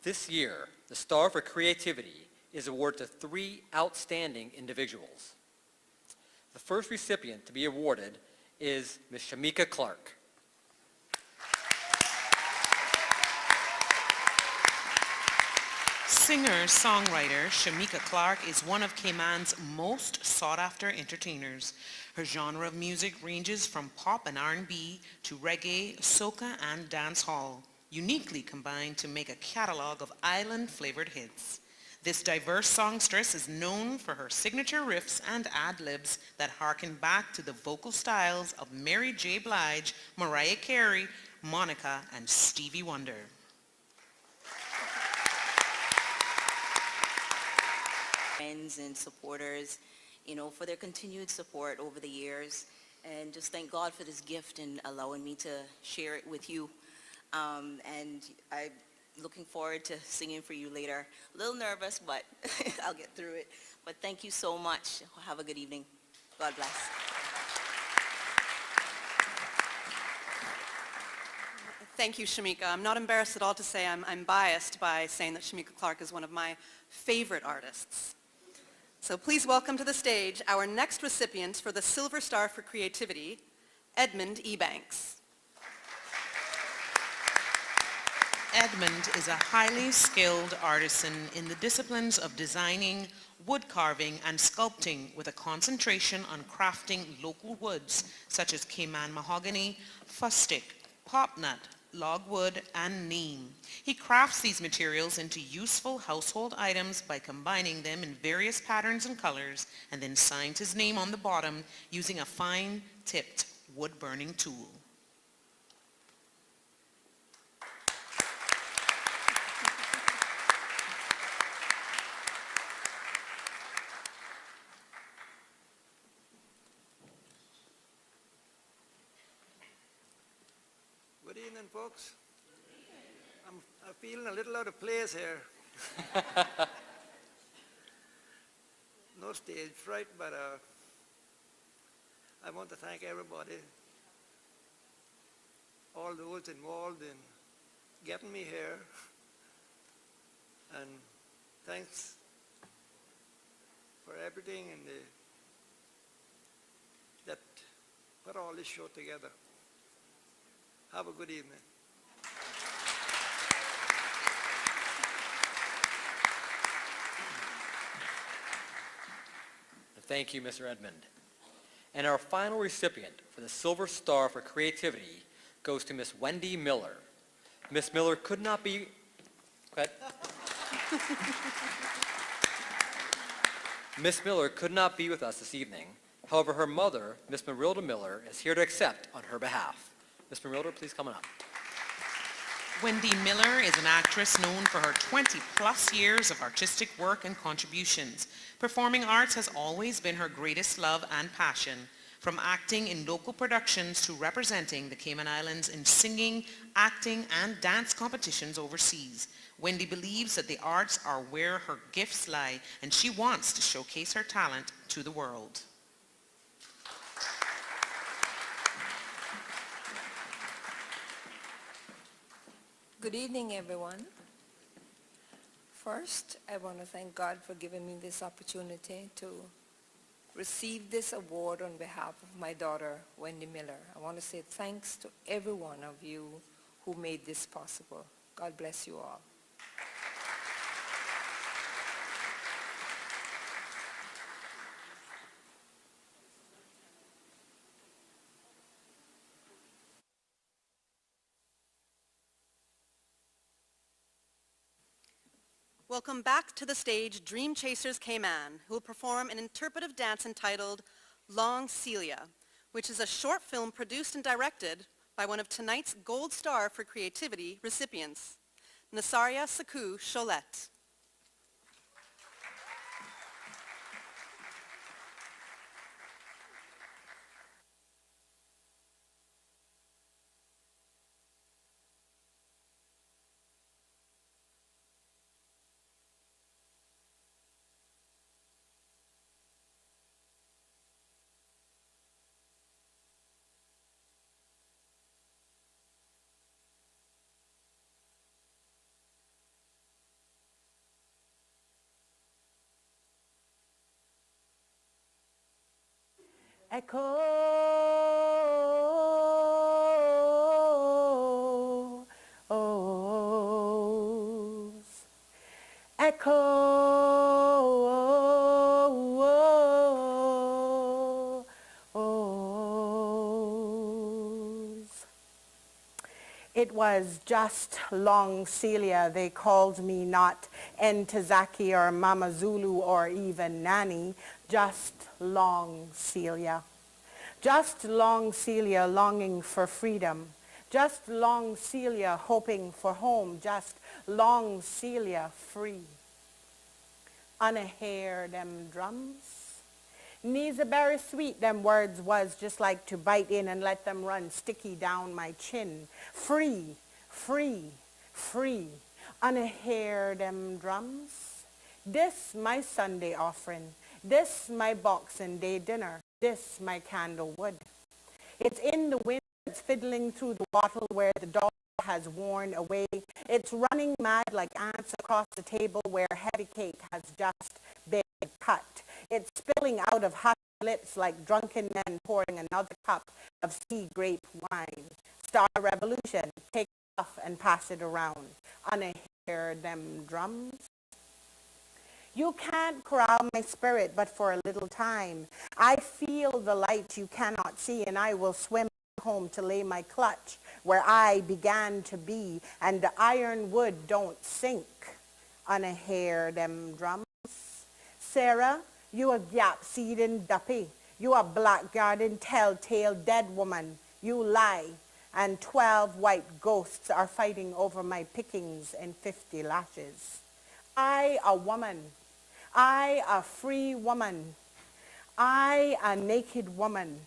This year, the Star for Creativity is awarded to 3 outstanding individuals. The first recipient to be awarded is Ms. Shamika Clark. Singer-songwriter Shamika Clark is one of Cayman's most sought-after entertainers. Her genre of music ranges from pop and R&B to reggae, soca, and dancehall, uniquely combined to make a catalog of island-flavored hits. This diverse songstress is known for her signature riffs and ad-libs that harken back to the vocal styles of Mary J. Blige, Mariah Carey, Monica, and Stevie Wonder. Friends and supporters, for their continued support over the years, and just thank God for this gift and allowing me to share it with you. And I'm looking forward to singing for you later. A little nervous, but I'll get through it. But thank you so much. Have a good evening. God bless. Thank you, Shamika. I'm not embarrassed at all to say I'm biased by saying that Shamika Clark is one of my favorite artists. So please welcome to the stage our next recipient for the Silver Star for Creativity, Edmund Ebanks. Edmund is a highly skilled artisan in the disciplines of designing, wood carving, and sculpting with a concentration on crafting local woods such as Cayman mahogany, fustic, popnut, logwood, and neem. He crafts these materials into useful household items by combining them in various patterns and colors, and then signs his name on the bottom using a fine-tipped wood-burning tool. Good evening, folks. I'm feeling a little out of place here. No stage fright, but I want to thank everybody, all those involved in getting me here. And thanks for everything and that put all this show together. Have a good evening. Thank you, Mr. Edmond. And our final recipient for the Silver Star for Creativity goes to Miss Wendy Miller. Miss Miller could not be... Go ahead. Miss Miller could not be with us this evening. However, her mother, Miss Marilda Miller, is here to accept on her behalf. Miss Marilda, please come on up. Wendy Miller is an actress known for her 20-plus years of artistic work and contributions. Performing arts has always been her greatest love and passion, from acting in local productions to representing the Cayman Islands in singing, acting, and dance competitions overseas. Wendy believes that the arts are where her gifts lie, and she wants to showcase her talent to the world. Good evening, everyone. First, I want to thank God for giving me this opportunity to receive this award on behalf of my daughter, Wendy Miller. I want to say thanks to every one of you who made this possible. God bless you all. Welcome back to the stage Dream Chasers Cayman, who will perform an interpretive dance entitled Long Celia, which is a short film produced and directed by one of tonight's Gold Star for Creativity recipients, Nasaria Saku Cholette. Echo, echoes. It was just Long Celia. They called me not Ntozake or Mama Zulu or even Nanny, just Long Celia. Just Long Celia longing for freedom. Just Long Celia hoping for home. Just Long Celia free. On a hair them drums. Knees are very sweet, them words was just like to bite in and let them run sticky down my chin. Free, free, free. On a hair them drums. This my Sunday offering. This my Boxing Day dinner. This my candle wood. It's in the wind, it's fiddling through the wattle where the dog has worn away. It's running mad like ants across the table where heavy cake has just been cut. It's spilling out of hot lips like drunken men pouring another cup of sea grape wine. Star Revolution, take it off and pass it around. On a hear them drums. You can't corral my spirit but for a little time. I feel the light you cannot see, and I will swim home to lay my clutch where I began to be, and the iron wood don't sink. On a hair them drums. Sarah, you a gap seeding duppy. You a blackguarding telltale dead woman. You lie. And 12 white ghosts are fighting over my pickings and 50 lashes. I a woman. I a free woman. I a naked woman.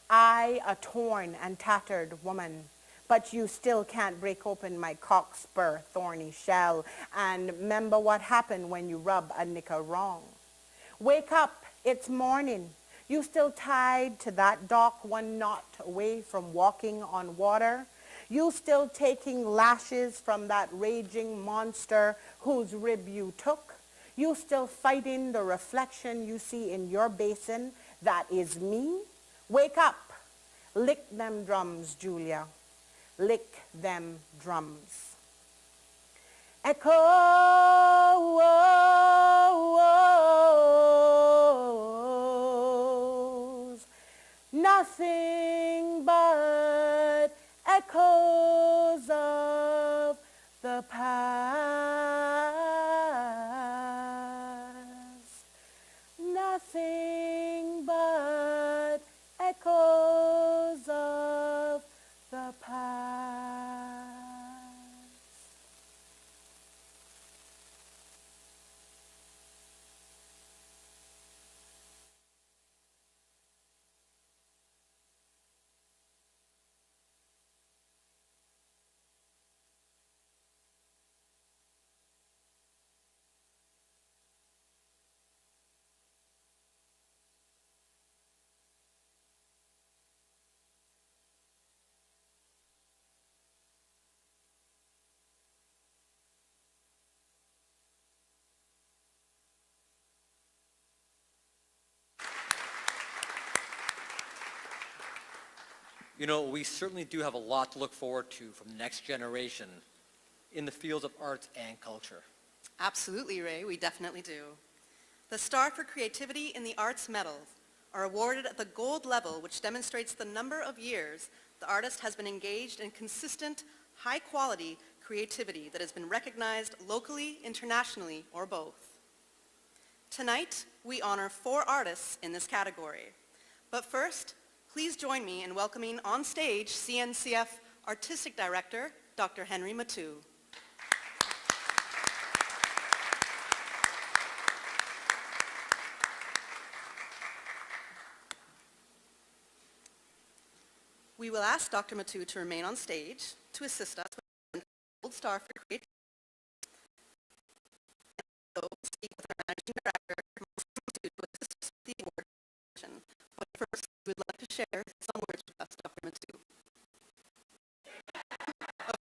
I a torn and tattered woman. But you still can't break open my cockspur thorny shell and remember what happened when you rub a knicker wrong. Wake up, it's morning. You still tied to that dock 1 knot away from walking on water? You still taking lashes from that raging monster whose rib you took? You still fighting the reflection you see in your basin that is me? Wake up. Lick them drums, Julia. Lick them drums. Echoes, nothing but echoes of the past. Nothing but echoes of the past. You know, we certainly do have a lot to look forward to from the next generation in the fields of arts and culture. Absolutely, Ray, we definitely do. The Star for Creativity in the Arts medals are awarded at the gold level, which demonstrates the number of years the artist has been engaged in consistent, high-quality creativity that has been recognized locally, internationally, or both. Tonight, we honor 4 artists in this category. But first, please join me in welcoming on stage CNCF Artistic Director, Dr. Henry Matu. We will ask Dr. Matu to remain on stage to assist us with the Gold Star for Creativity. And so speak with our Managing Director, Mr. Matu, to assist us with the award presentation. But first, we would like to share some words with us, Dr. Matu.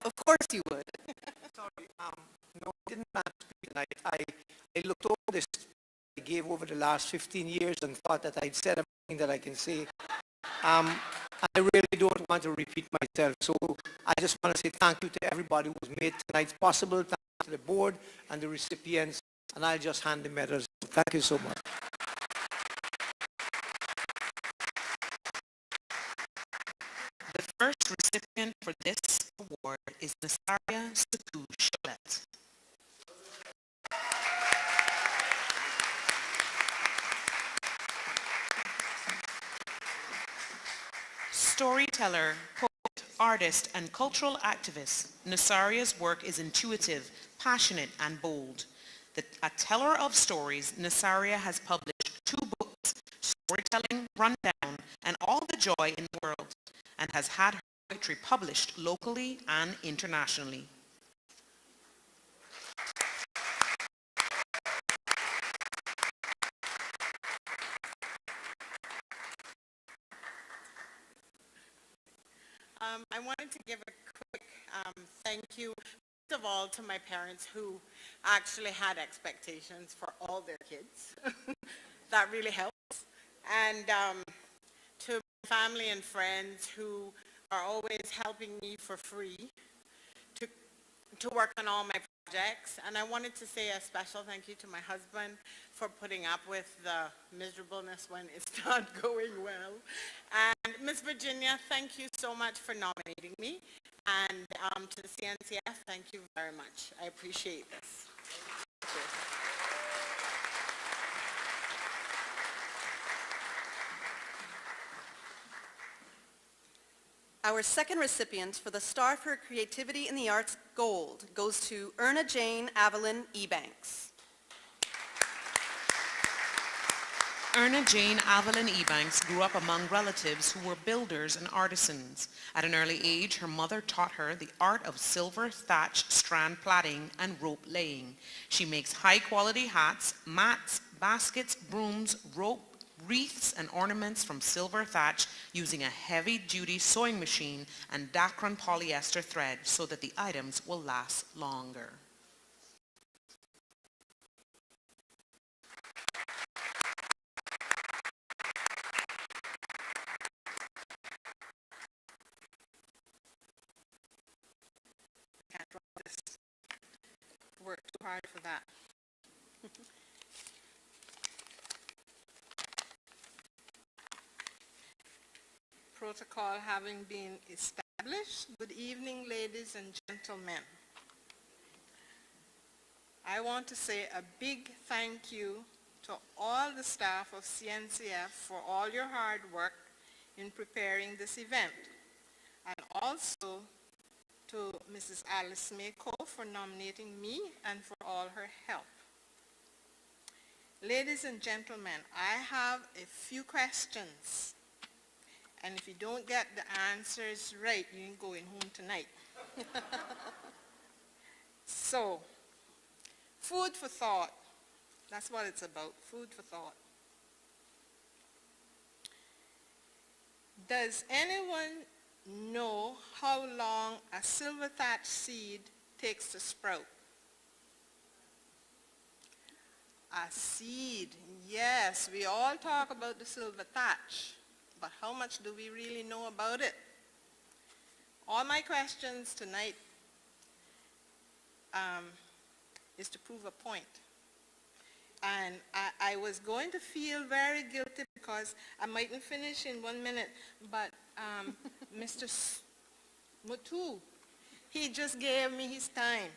Of course you would. Sorry, no, I didn't plan to speak tonight. I looked over this I gave over the last 15 years and thought that I'd said everything that I can say. I really don't want to repeat myself, so I just want to say thank you to everybody who's made tonight's possible. Thank you to the board and the recipients, and I'll just hand the medals. Thank you so much. The first recipient for this award is Nasaria Suku Cholet. Storyteller, poet, artist, and cultural activist, Nasaria's work is intuitive, passionate, and bold. A teller of stories, Nasaria has published 2 books, Storytelling Rundown and All the Joy in the World, and has had her poetry published locally and internationally. I wanted to give a quick thank you, first of all, to my parents who actually had expectations for all their kids. That really helps. And to my family and friends who are always helping me for free to work on all my projects. And I wanted to say a special thank you to my husband for putting up with the miserableness when it's not going well. And Miss Virginia, thank you so much for nominating me. And to the CNCF, thank you very much. I appreciate this. Our second recipient for the Star for Creativity in the Arts Gold goes to Erna Jane Avalon Ebanks. Erna Jane Avalon Ebanks grew up among relatives who were builders and artisans. At an early age, her mother taught her the art of silver thatch strand plaiting and rope laying. She makes high-quality hats, mats, baskets, brooms, rope wreaths and ornaments from silver thatch using a heavy-duty sewing machine and Dacron polyester thread so that the items will last longer. Can't draw this. Work too hard for that. Protocol having been established. Good evening, ladies and gentlemen. I want to say a big thank you to all the staff of CNCF for all your hard work in preparing this event, and also to Mrs. Alice Mako for nominating me and for all her help. Ladies and gentlemen, I have a few questions. And if you don't get the answers right, you ain't going home tonight. So, food for thought. That's what it's about, food for thought. Does anyone know how long a silver thatch seed takes to sprout? A seed, yes, we all talk about the silver thatch. But how much do we really know about it? All my questions tonight is to prove a point. And I was going to feel very guilty because I mightn't finish in 1 minute, but Mr. Mutu, he just gave me his time.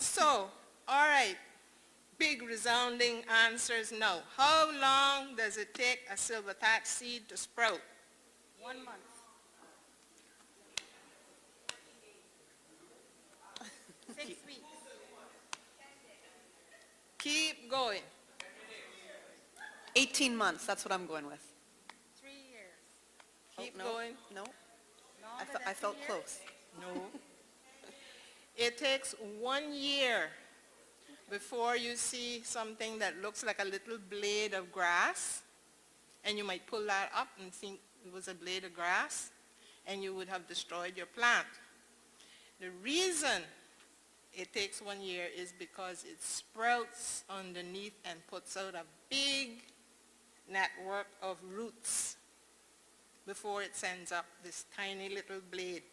So, all right, big resounding answers no. How long does it take a silver thatch seed to sprout? 1 month. Six weeks. Keep going. 18 months, that's what I'm going with. 3 years. Oh, Keep no, going. No, I felt close. No. It takes 1 year before you see something that looks like a little blade of grass, and you might pull that up and think it was a blade of grass, and you would have destroyed your plant. The reason it takes 1 year is because it sprouts underneath and puts out a big network of roots before it sends up this tiny little blade.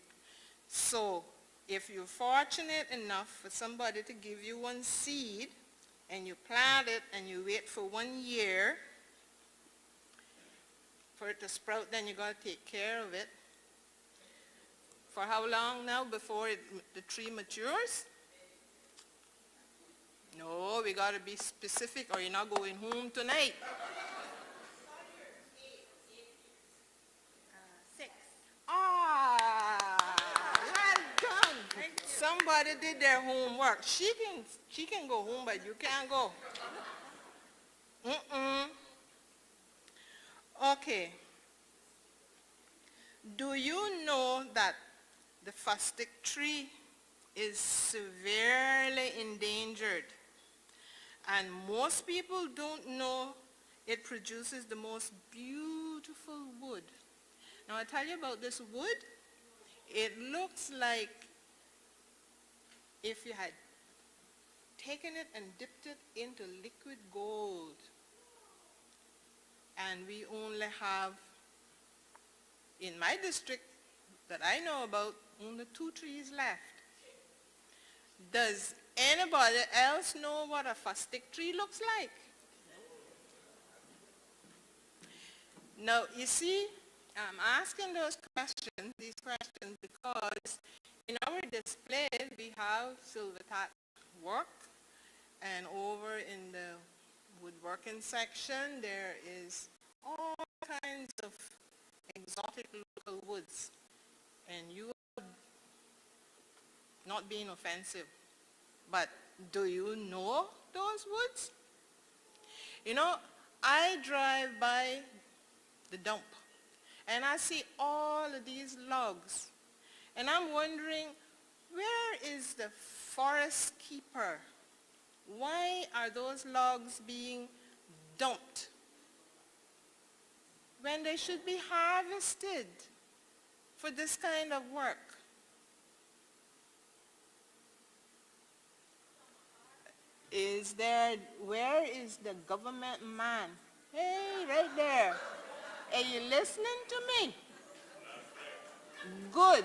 So if you're fortunate enough for somebody to give you one seed and you plant it and you wait for 1 year for it to sprout, then you got to take care of it. For how long now before the tree matures? No, we got to be specific or you're not going home tonight. 6. Well done. Somebody did their homework. She can go home, but you can't go. Okay. Do you know that the fustic tree is severely endangered? And most people don't know it produces the most beautiful wood. Now I tell you about this wood. It looks like if you had taken it and dipped it into liquid gold. And we only have, in my district that I know about, only 2 trees left. Does anybody else know what a fustic tree looks like? Now, you see, I'm asking these questions, because in our display we have silver thatch work, and over in the woodworking section there is all kinds of exotic local woods. And you are not being offensive, but do you know those woods? You know, I drive by the dump and I see all of these logs, and I'm wondering, where is the forest keeper? Why are those logs being dumped when they should be harvested for this kind of work? Where is the government man? Hey, right there. Are you listening to me? Good.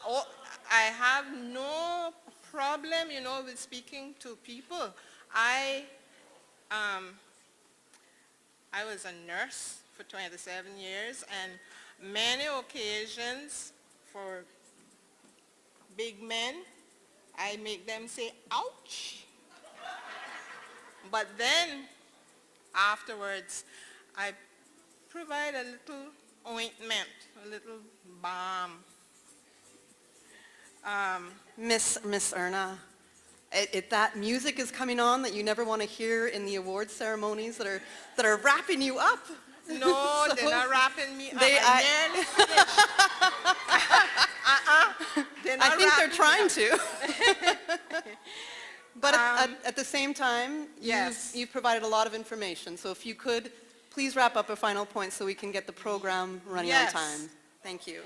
Oh, I have no problem, with speaking to people. I was a nurse for 27 years, and many occasions for big men, I make them say, ouch. But then, afterwards, I provide a little ointment, a little balm. Miss Erna, that music is coming on that you never want to hear in the award ceremonies that are wrapping you up. No, they're not wrapping me up. I nearly finished. I think they're trying to. But at the same time, yes, you've provided a lot of information. So if you could, please wrap up a final point so we can get the program running on time. Thank you.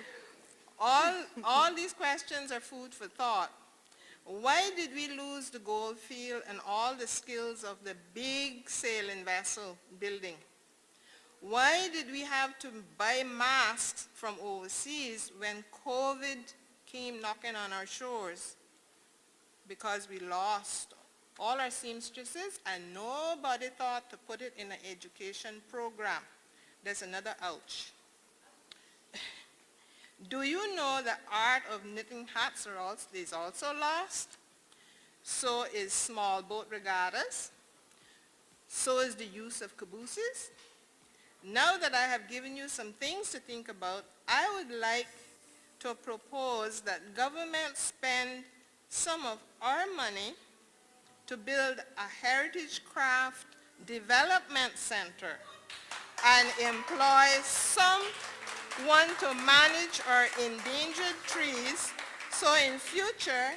All these questions are food for thought. Why did we lose the gold field and all the skills of the big sailing vessel building? Why did we have to buy masks from overseas when COVID came knocking on our shores? Because we lost all our seamstresses and nobody thought to put it in an education program. There's another ouch. Do you know the art of knitting hats is also lost? So is small boat regattas. So is the use of cabooses. Now that I have given you some things to think about, I would like to propose that government spend some of our money to build a heritage craft development center and employ someone to manage our endangered trees, so in future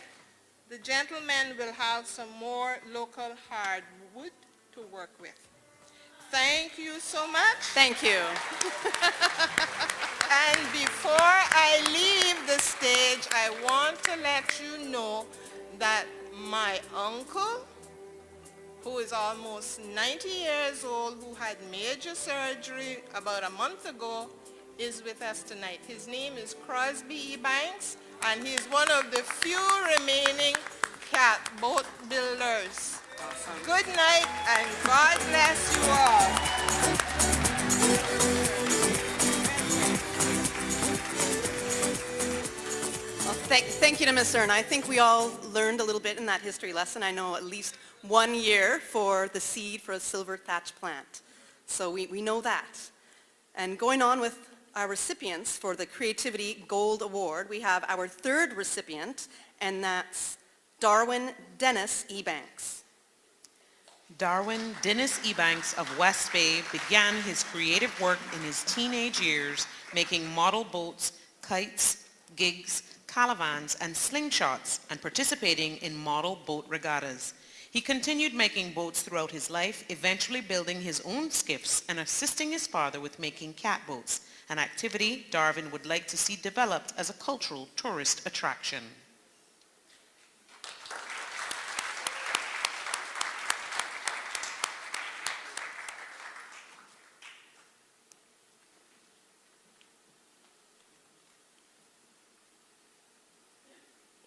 the gentlemen will have some more local hardwood to work with. Thank you so much. Thank you. And before I leave the stage, I want to let you know that my uncle, who is almost 90 years old, who had major surgery about a month ago, is with us tonight. His name is Crosby Ebanks, and he's one of the few remaining cat boat builders. Awesome. Good night, and God bless you all. Well, thank you to Ms. Erna. I think we all learned a little bit in that history lesson. I know at least 1 year for the seed for a silver thatch plant. So we know that. And going on with our recipients for the Creativity Gold Award, we have our third recipient, and that's Darwin Dennis Ebanks. Darwin Dennis Ebanks of West Bay began his creative work in his teenage years, making model boats, kites, gigs, caravans, and slingshots, and participating in model boat regattas. He continued making boats throughout his life, eventually building his own skiffs and assisting his father with making catboats, an activity Darwin would like to see developed as a cultural tourist attraction.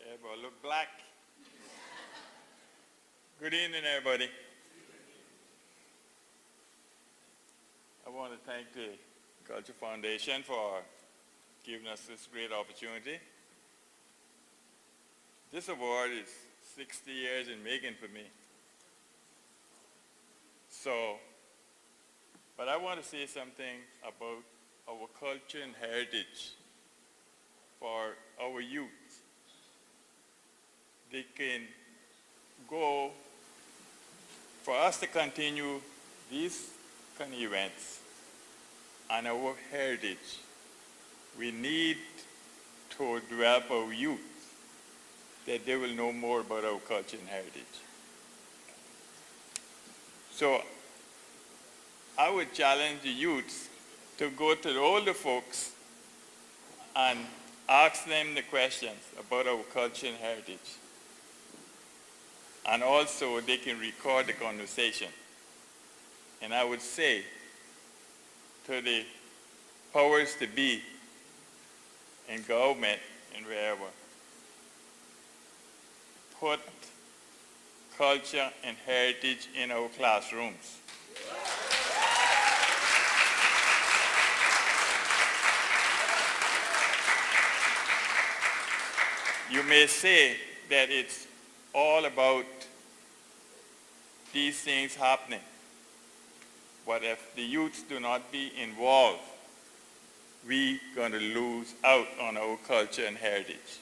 Everybody look black. Good evening, everybody. I want to thank the Culture Foundation for giving us this great opportunity. This award is 60 years in making for me. But I want to say something about our culture and heritage for our youth. They can go, for us to continue these kind of events and our heritage, we need to develop our youth that they will know more about our culture and heritage. So I would challenge the youths to go to the older folks and ask them the questions about our culture and heritage. And also they can record the conversation. And I would say to the powers to be in government and wherever, put culture and heritage in our classrooms. You may say that it's all about these things happening, but if the youths do not be involved, we're going to lose out on our culture and heritage.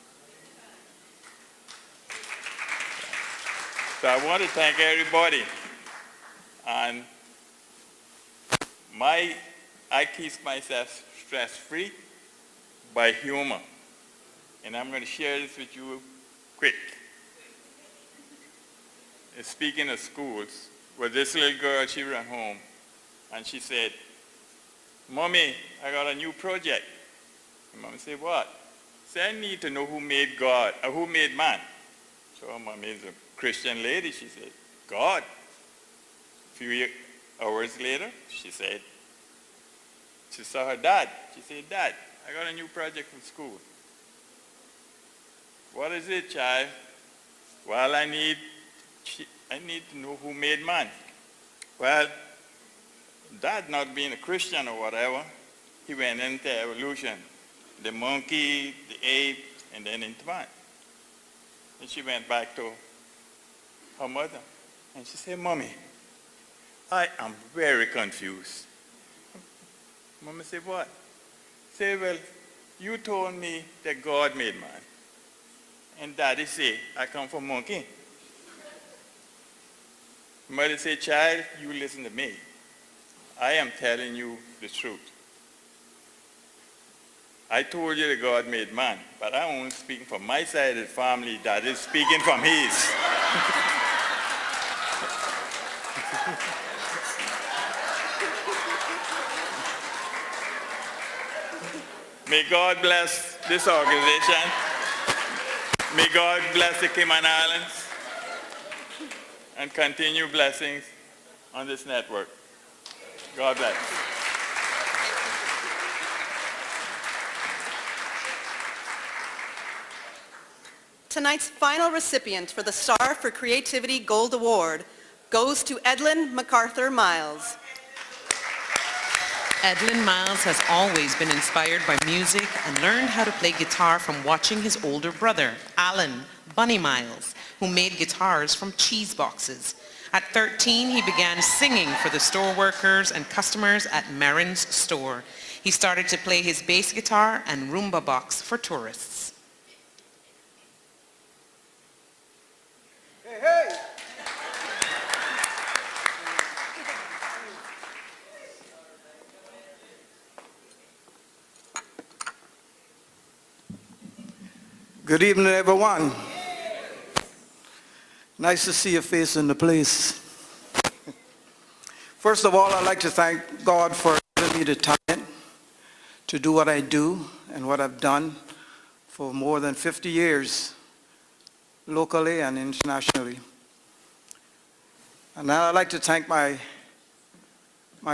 So I want to thank everybody. And I keep myself stress-free by humor. And I'm going to share this with you quick. Speaking of schools, well, this little girl, she ran home and she said, "Mommy, I got a new project." And Mommy said, "What?" She said, "I need to know who made God, or who made man." So Mommy is a Christian lady. She said, "God." A few hours later, she saw her dad. She said, "Dad, I got a new project from school." "What is it, child?" "Well, I need to know who made man." Well, Dad, not being a Christian or whatever, he went into evolution. The monkey, the ape, and then into man. And she went back to her mother. And she said, "Mommy, I am very confused." Mommy said, "What?" She said, "Well, you told me that God made man. And Daddy said, I come from monkey." Mother said, "Child, you listen to me. I am telling you the truth. I told you that God made man, but I'm only speaking from my side of the family. That is speaking from his." May God bless this organization. May God bless the Cayman Islands and continue blessings on this network. God bless. Tonight's final recipient for the Star for Creativity Gold Award goes to Edlin MacArthur Miles. Edlin Miles has always been inspired by music and learned how to play guitar from watching his older brother, Alan "Bunny" Miles, who made guitars from cheese boxes. At 13, he began singing for the store workers and customers at Merrin's store. He started to play his bass guitar and Roomba box for tourists. Hey, hey! Good evening, everyone. Nice to see your face in the place. First of all, I'd like to thank God for giving me the talent to do what I do and what I've done for more than 50 years, locally and internationally. And now I'd like to thank my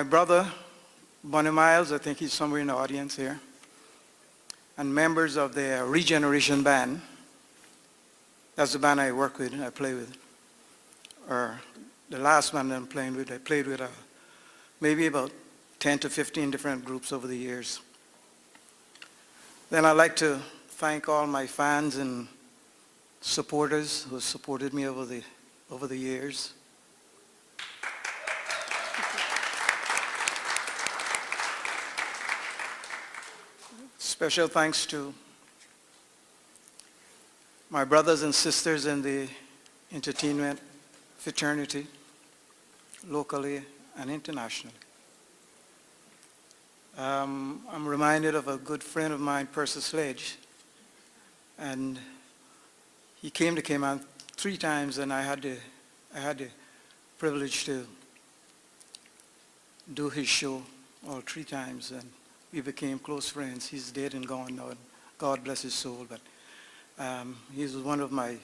brother, Bunny Miles. I think he's somewhere in the audience here, and members of the Regeneration Band. That's the band I work with and I play with. Or the last band I'm playing with, I played with maybe about 10 to 15 different groups over the years. Then I'd like to thank all my fans and supporters who supported me over the years. Special thanks to my brothers and sisters in the entertainment fraternity, locally and internationally. I'm reminded of a good friend of mine, Percy Sledge, and he came to Cayman 3 times, and I had the privilege to do his show all 3 times, and we became close friends. He's dead and gone now, and God bless his soul, but he was one of my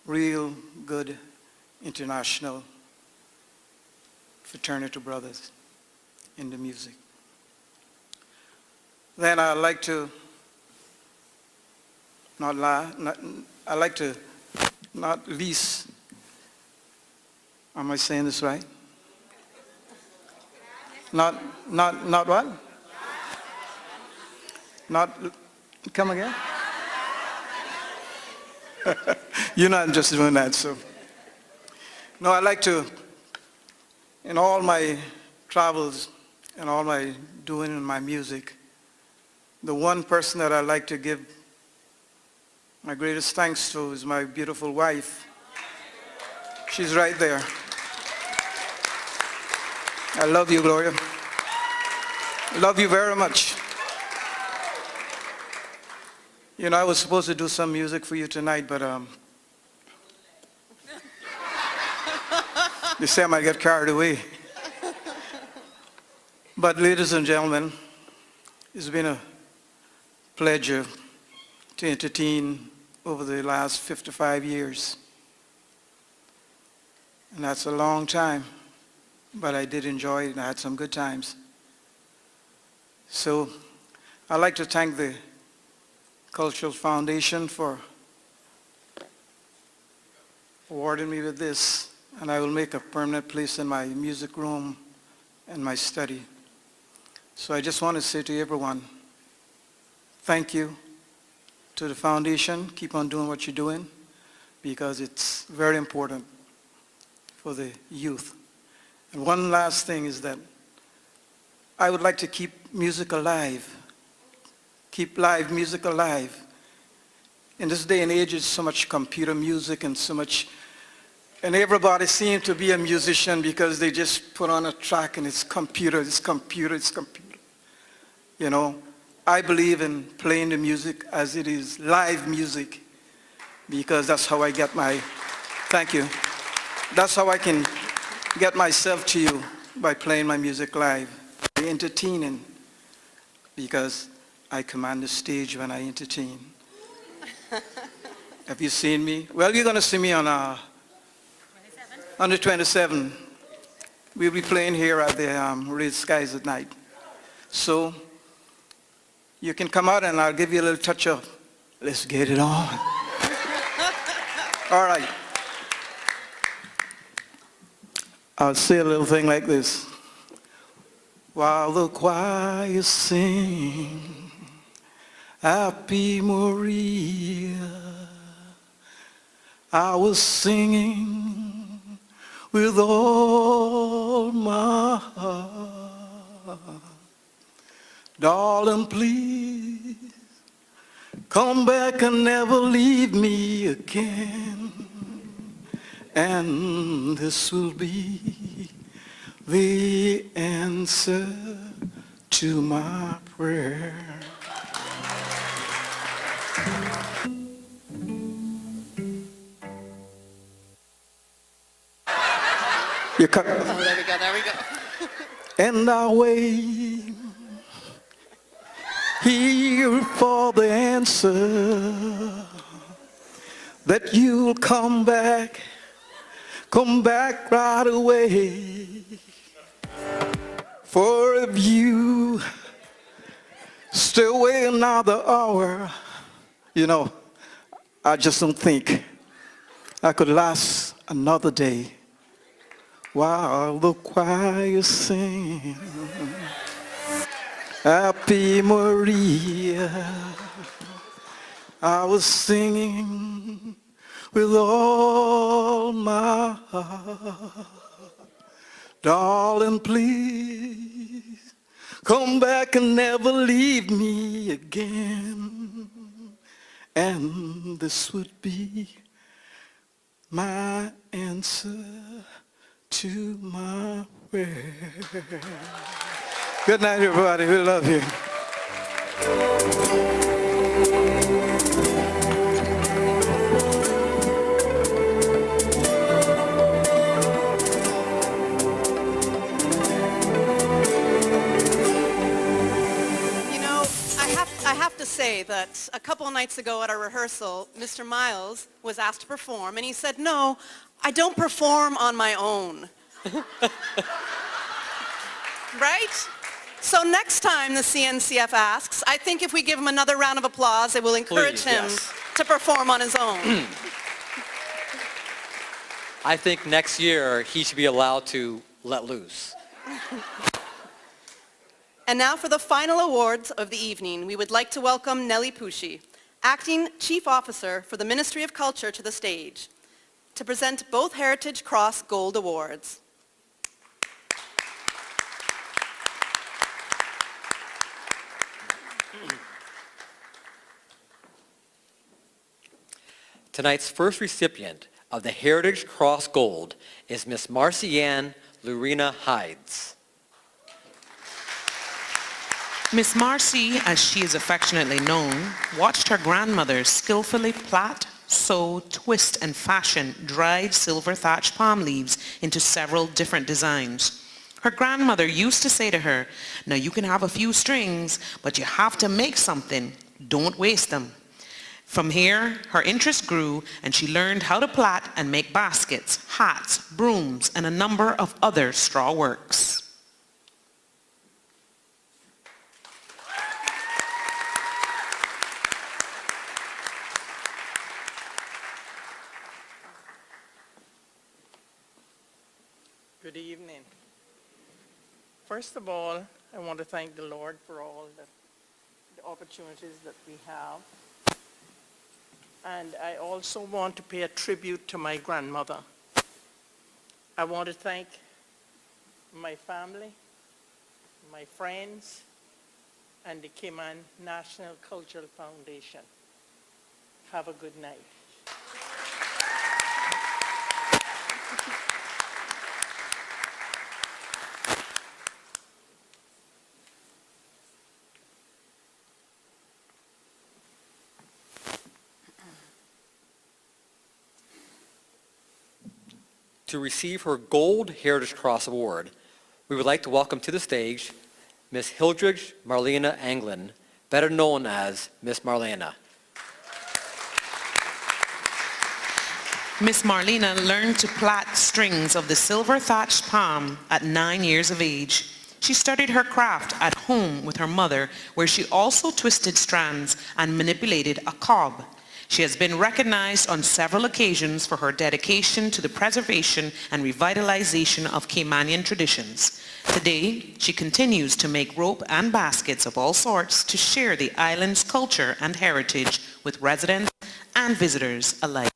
real good international fraternity brothers in the music. Then I'd like to not least, am I saying this right? Not what? Not, come again? You know I'm just doing that, so. No, I like to, in all my travels and all my doing in my music, the one person that I like to give my greatest thanks to is my beautiful wife. She's right there. I love you, Gloria. I love you very much. You know, I was supposed to do some music for you tonight, but they say I might get carried away. But ladies and gentlemen, it's been a pleasure to entertain over the last 55 years. And that's a long time, but I did enjoy it and I had some good times. So I'd like to thank the Cultural Foundation for awarding me with this, and I will make a permanent place in my music room and my study. So I just want to say to everyone, thank you to the foundation. Keep on doing what you're doing because it's very important for the youth. And one last thing is that I would like to keep music alive. Keep live music alive. In this day and age, there's so much computer music and so much, and everybody seems to be a musician because they just put on a track and it's computer, it's computer, it's computer. You know, I believe in playing the music as it is live music because that's how I get my, thank you. That's how I can get myself to you, by playing my music live, by entertaining, because I command the stage when I entertain. Have you seen me? Well, you're going to see me on the 27th. We'll be playing here at the Red Skies at night. So you can come out and I'll give you a little touch of, let's get it on. All right. I'll say a little thing like this. While the choir sing, Happy Maria, I was singing with all my heart. Darling, please come back and never leave me again. And this will be the answer to my prayer. You cut. Oh, there we go, there we go. And I wait here for the answer that you'll come back right away. For if you stay away another hour, you know, I just don't think I could last another day while the choir sing. Happy Maria, I was singing with all my heart. Darling, please come back and never leave me again. And this would be my answer to my prayer. Good night, everybody. We love you. You know, I have to say that a couple of nights ago at our rehearsal, Mr. Miles was asked to perform, and he said, "No, I don't perform on my own." Right? So next time the CNCF asks, I think if we give him another round of applause, it will encourage Please, him yes. to perform on his own. I think next year he should be allowed to let loose. And now for the final awards of the evening, we would like to welcome Nellie Pushy, Acting Chief Officer for the Ministry of Culture, to the stage to present both Heritage Cross Gold Awards. Tonight's first recipient of the Heritage Cross Gold is Miss Marcy-Ann Lurena Hides. Miss Marcy, as she is affectionately known, watched her grandmother skillfully plait, sew, twist, and fashion dried silver thatched palm leaves into several different designs. Her grandmother used to say to her, "Now you can have a few strings, but you have to make something. Don't waste them." From here, her interest grew and she learned how to plait and make baskets, hats, brooms, and a number of other straw works. Good evening. First of all, I want to thank the Lord for all the opportunities that we have. And I also want to pay a tribute to my grandmother. I want to thank my family, my friends, and the Cayman National Cultural Foundation. Have a good night. To receive her Gold Heritage Cross Award, we would like to welcome to the stage Miss Hildridge Marlena Anglin, better known as Miss Marlena. Miss Marlena learned to plait strings of the silver thatched palm at 9 years of age. She studied her craft at home with her mother, where she also twisted strands and manipulated a cob. She has been recognized on several occasions for her dedication to the preservation and revitalization of Caymanian traditions. Today, she continues to make rope and baskets of all sorts to share the island's culture and heritage with residents and visitors alike.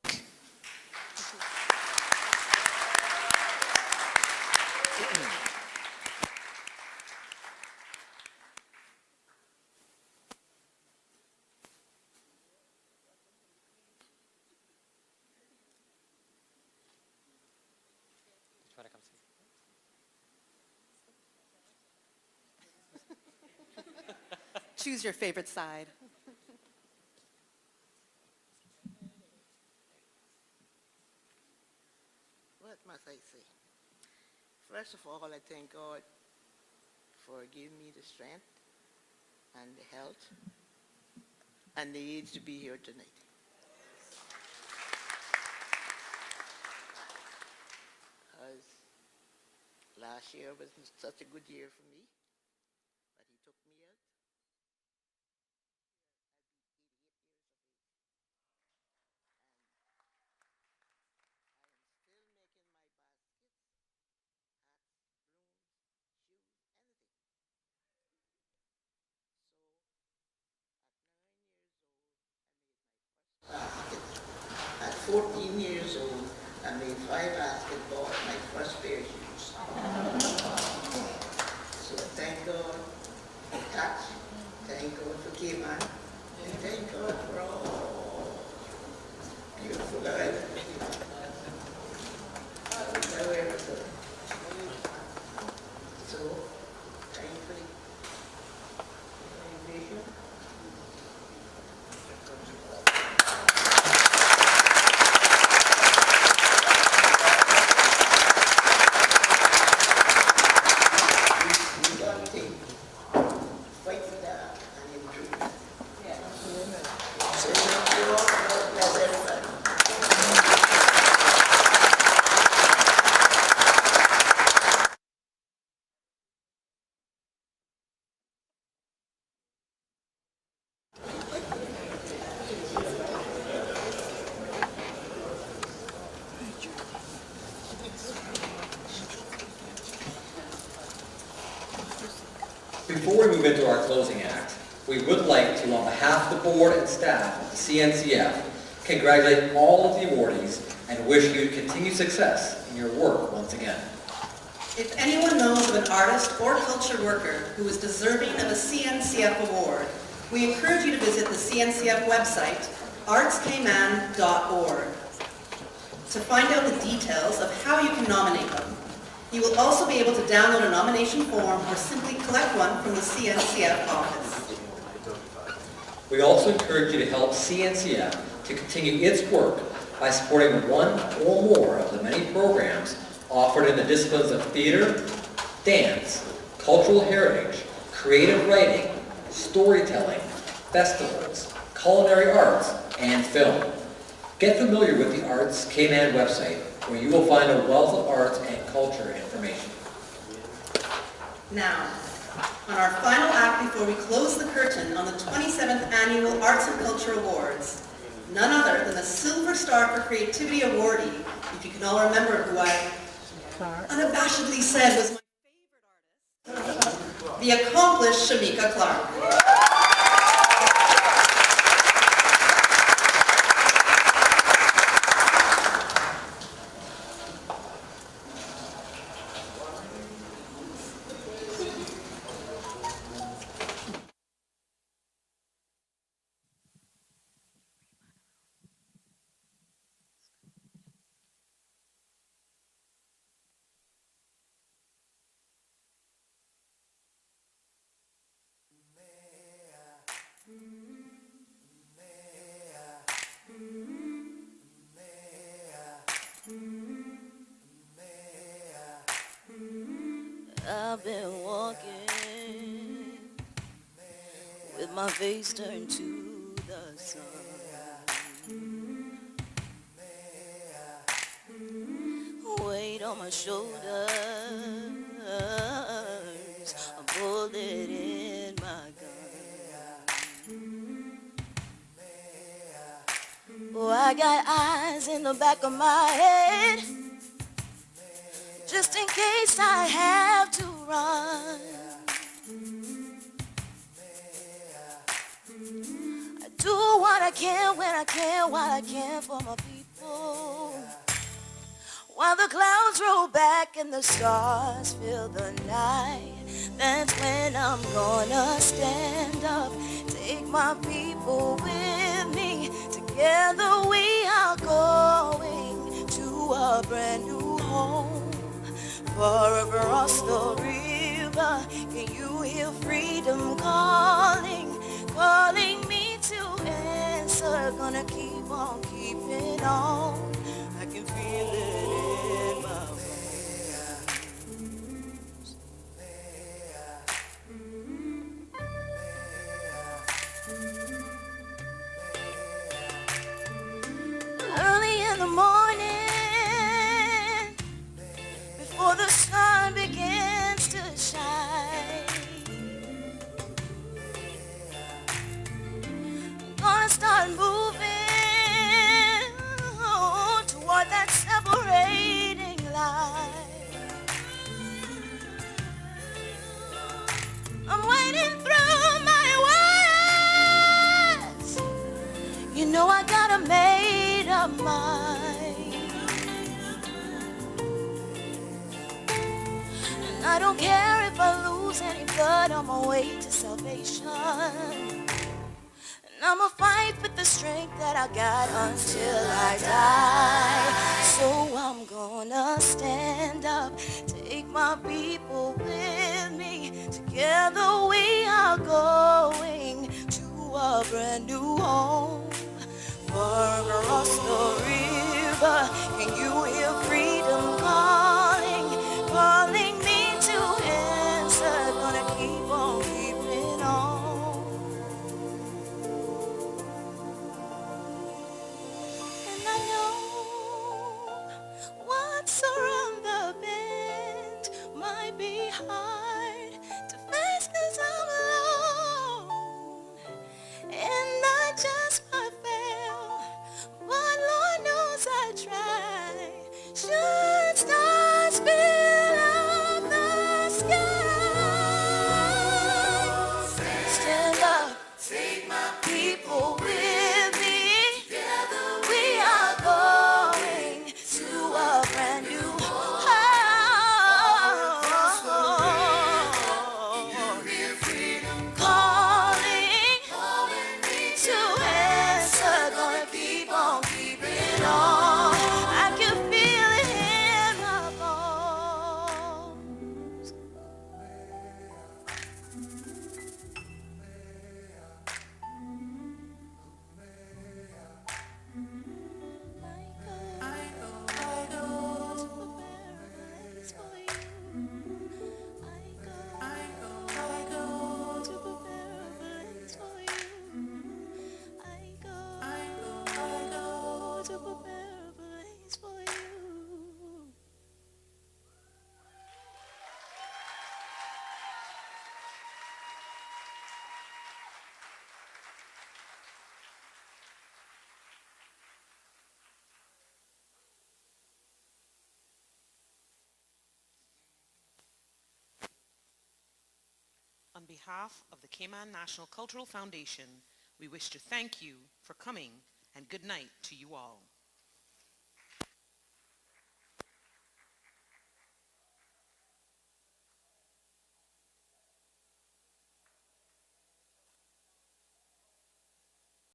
Choose your favorite side. What must I say? First of all, I thank God for giving me the strength and the health and the age to be here tonight. Because last year wasn't such a good year for me, but he took me out. At 14 years old, I made 5 basketballs, my first pair of shoes. So thank God for catch, thank God for Cayman, and thank God for all beautiful island. So thankfully, Before we move into our closing act, we would like to, on behalf of the board and staff of the CNCF, congratulate all of the awardees and wish you continued success in your work once again. If anyone knows of an artist or culture worker who is deserving of a CNCF award, we encourage you to visit the CNCF website, artscayman.org, to find out the details of how you can nominate them. You will also be able to download a nomination form or simply collect one from the CNCF office. We also encourage you to help CNCF to continue its work by supporting one or more of the many programs offered in the disciplines of theater, dance, cultural heritage, creative writing, storytelling, festivals, culinary arts, and film. Get familiar with the Arts Cayman website, where you will find a wealth of arts and culture information. Now, on our final act before we close the curtain on the 27th Annual Arts and Culture Awards, none other than the Silver Star for Creativity awardee, if you can all remember who I unabashedly said was my favorite artist, the accomplished Shamika Clark. I've been walking with my face turned to the sun. Weight on my shoulders, a bullet in my gun. Oh, I got eyes in the back of my head, just in case I have to run. I do what I can when I can, while I can for my people. While the clouds roll back and the stars fill the night, that's when I'm gonna stand up, take my people with me. Together we are going to a brand new home. Far across the river, can you hear freedom calling, calling me to answer? Gonna keep on keeping on. I can feel it in my bones. Early in the morning, before the sun begins to shine, I'm gonna start moving toward that separating line. I'm wading through my words. You know I got a made up mind. And I don't care if I lose any blood on my way to salvation. And I'ma fight with the strength that I got until I die. So I'm gonna stand up, take my people with me. Together we are going to a brand new home. Far across the river, can you hear freedom calling, calling me to answer? Gonna keep on keeping on. And I know what's around the bend might be hard to face 'cause I'm alone. And I just might fail, but Lord knows I try. Should stars fill up the sky, behalf of the Cayman National Cultural Foundation, we wish to thank you for coming and good night to you all.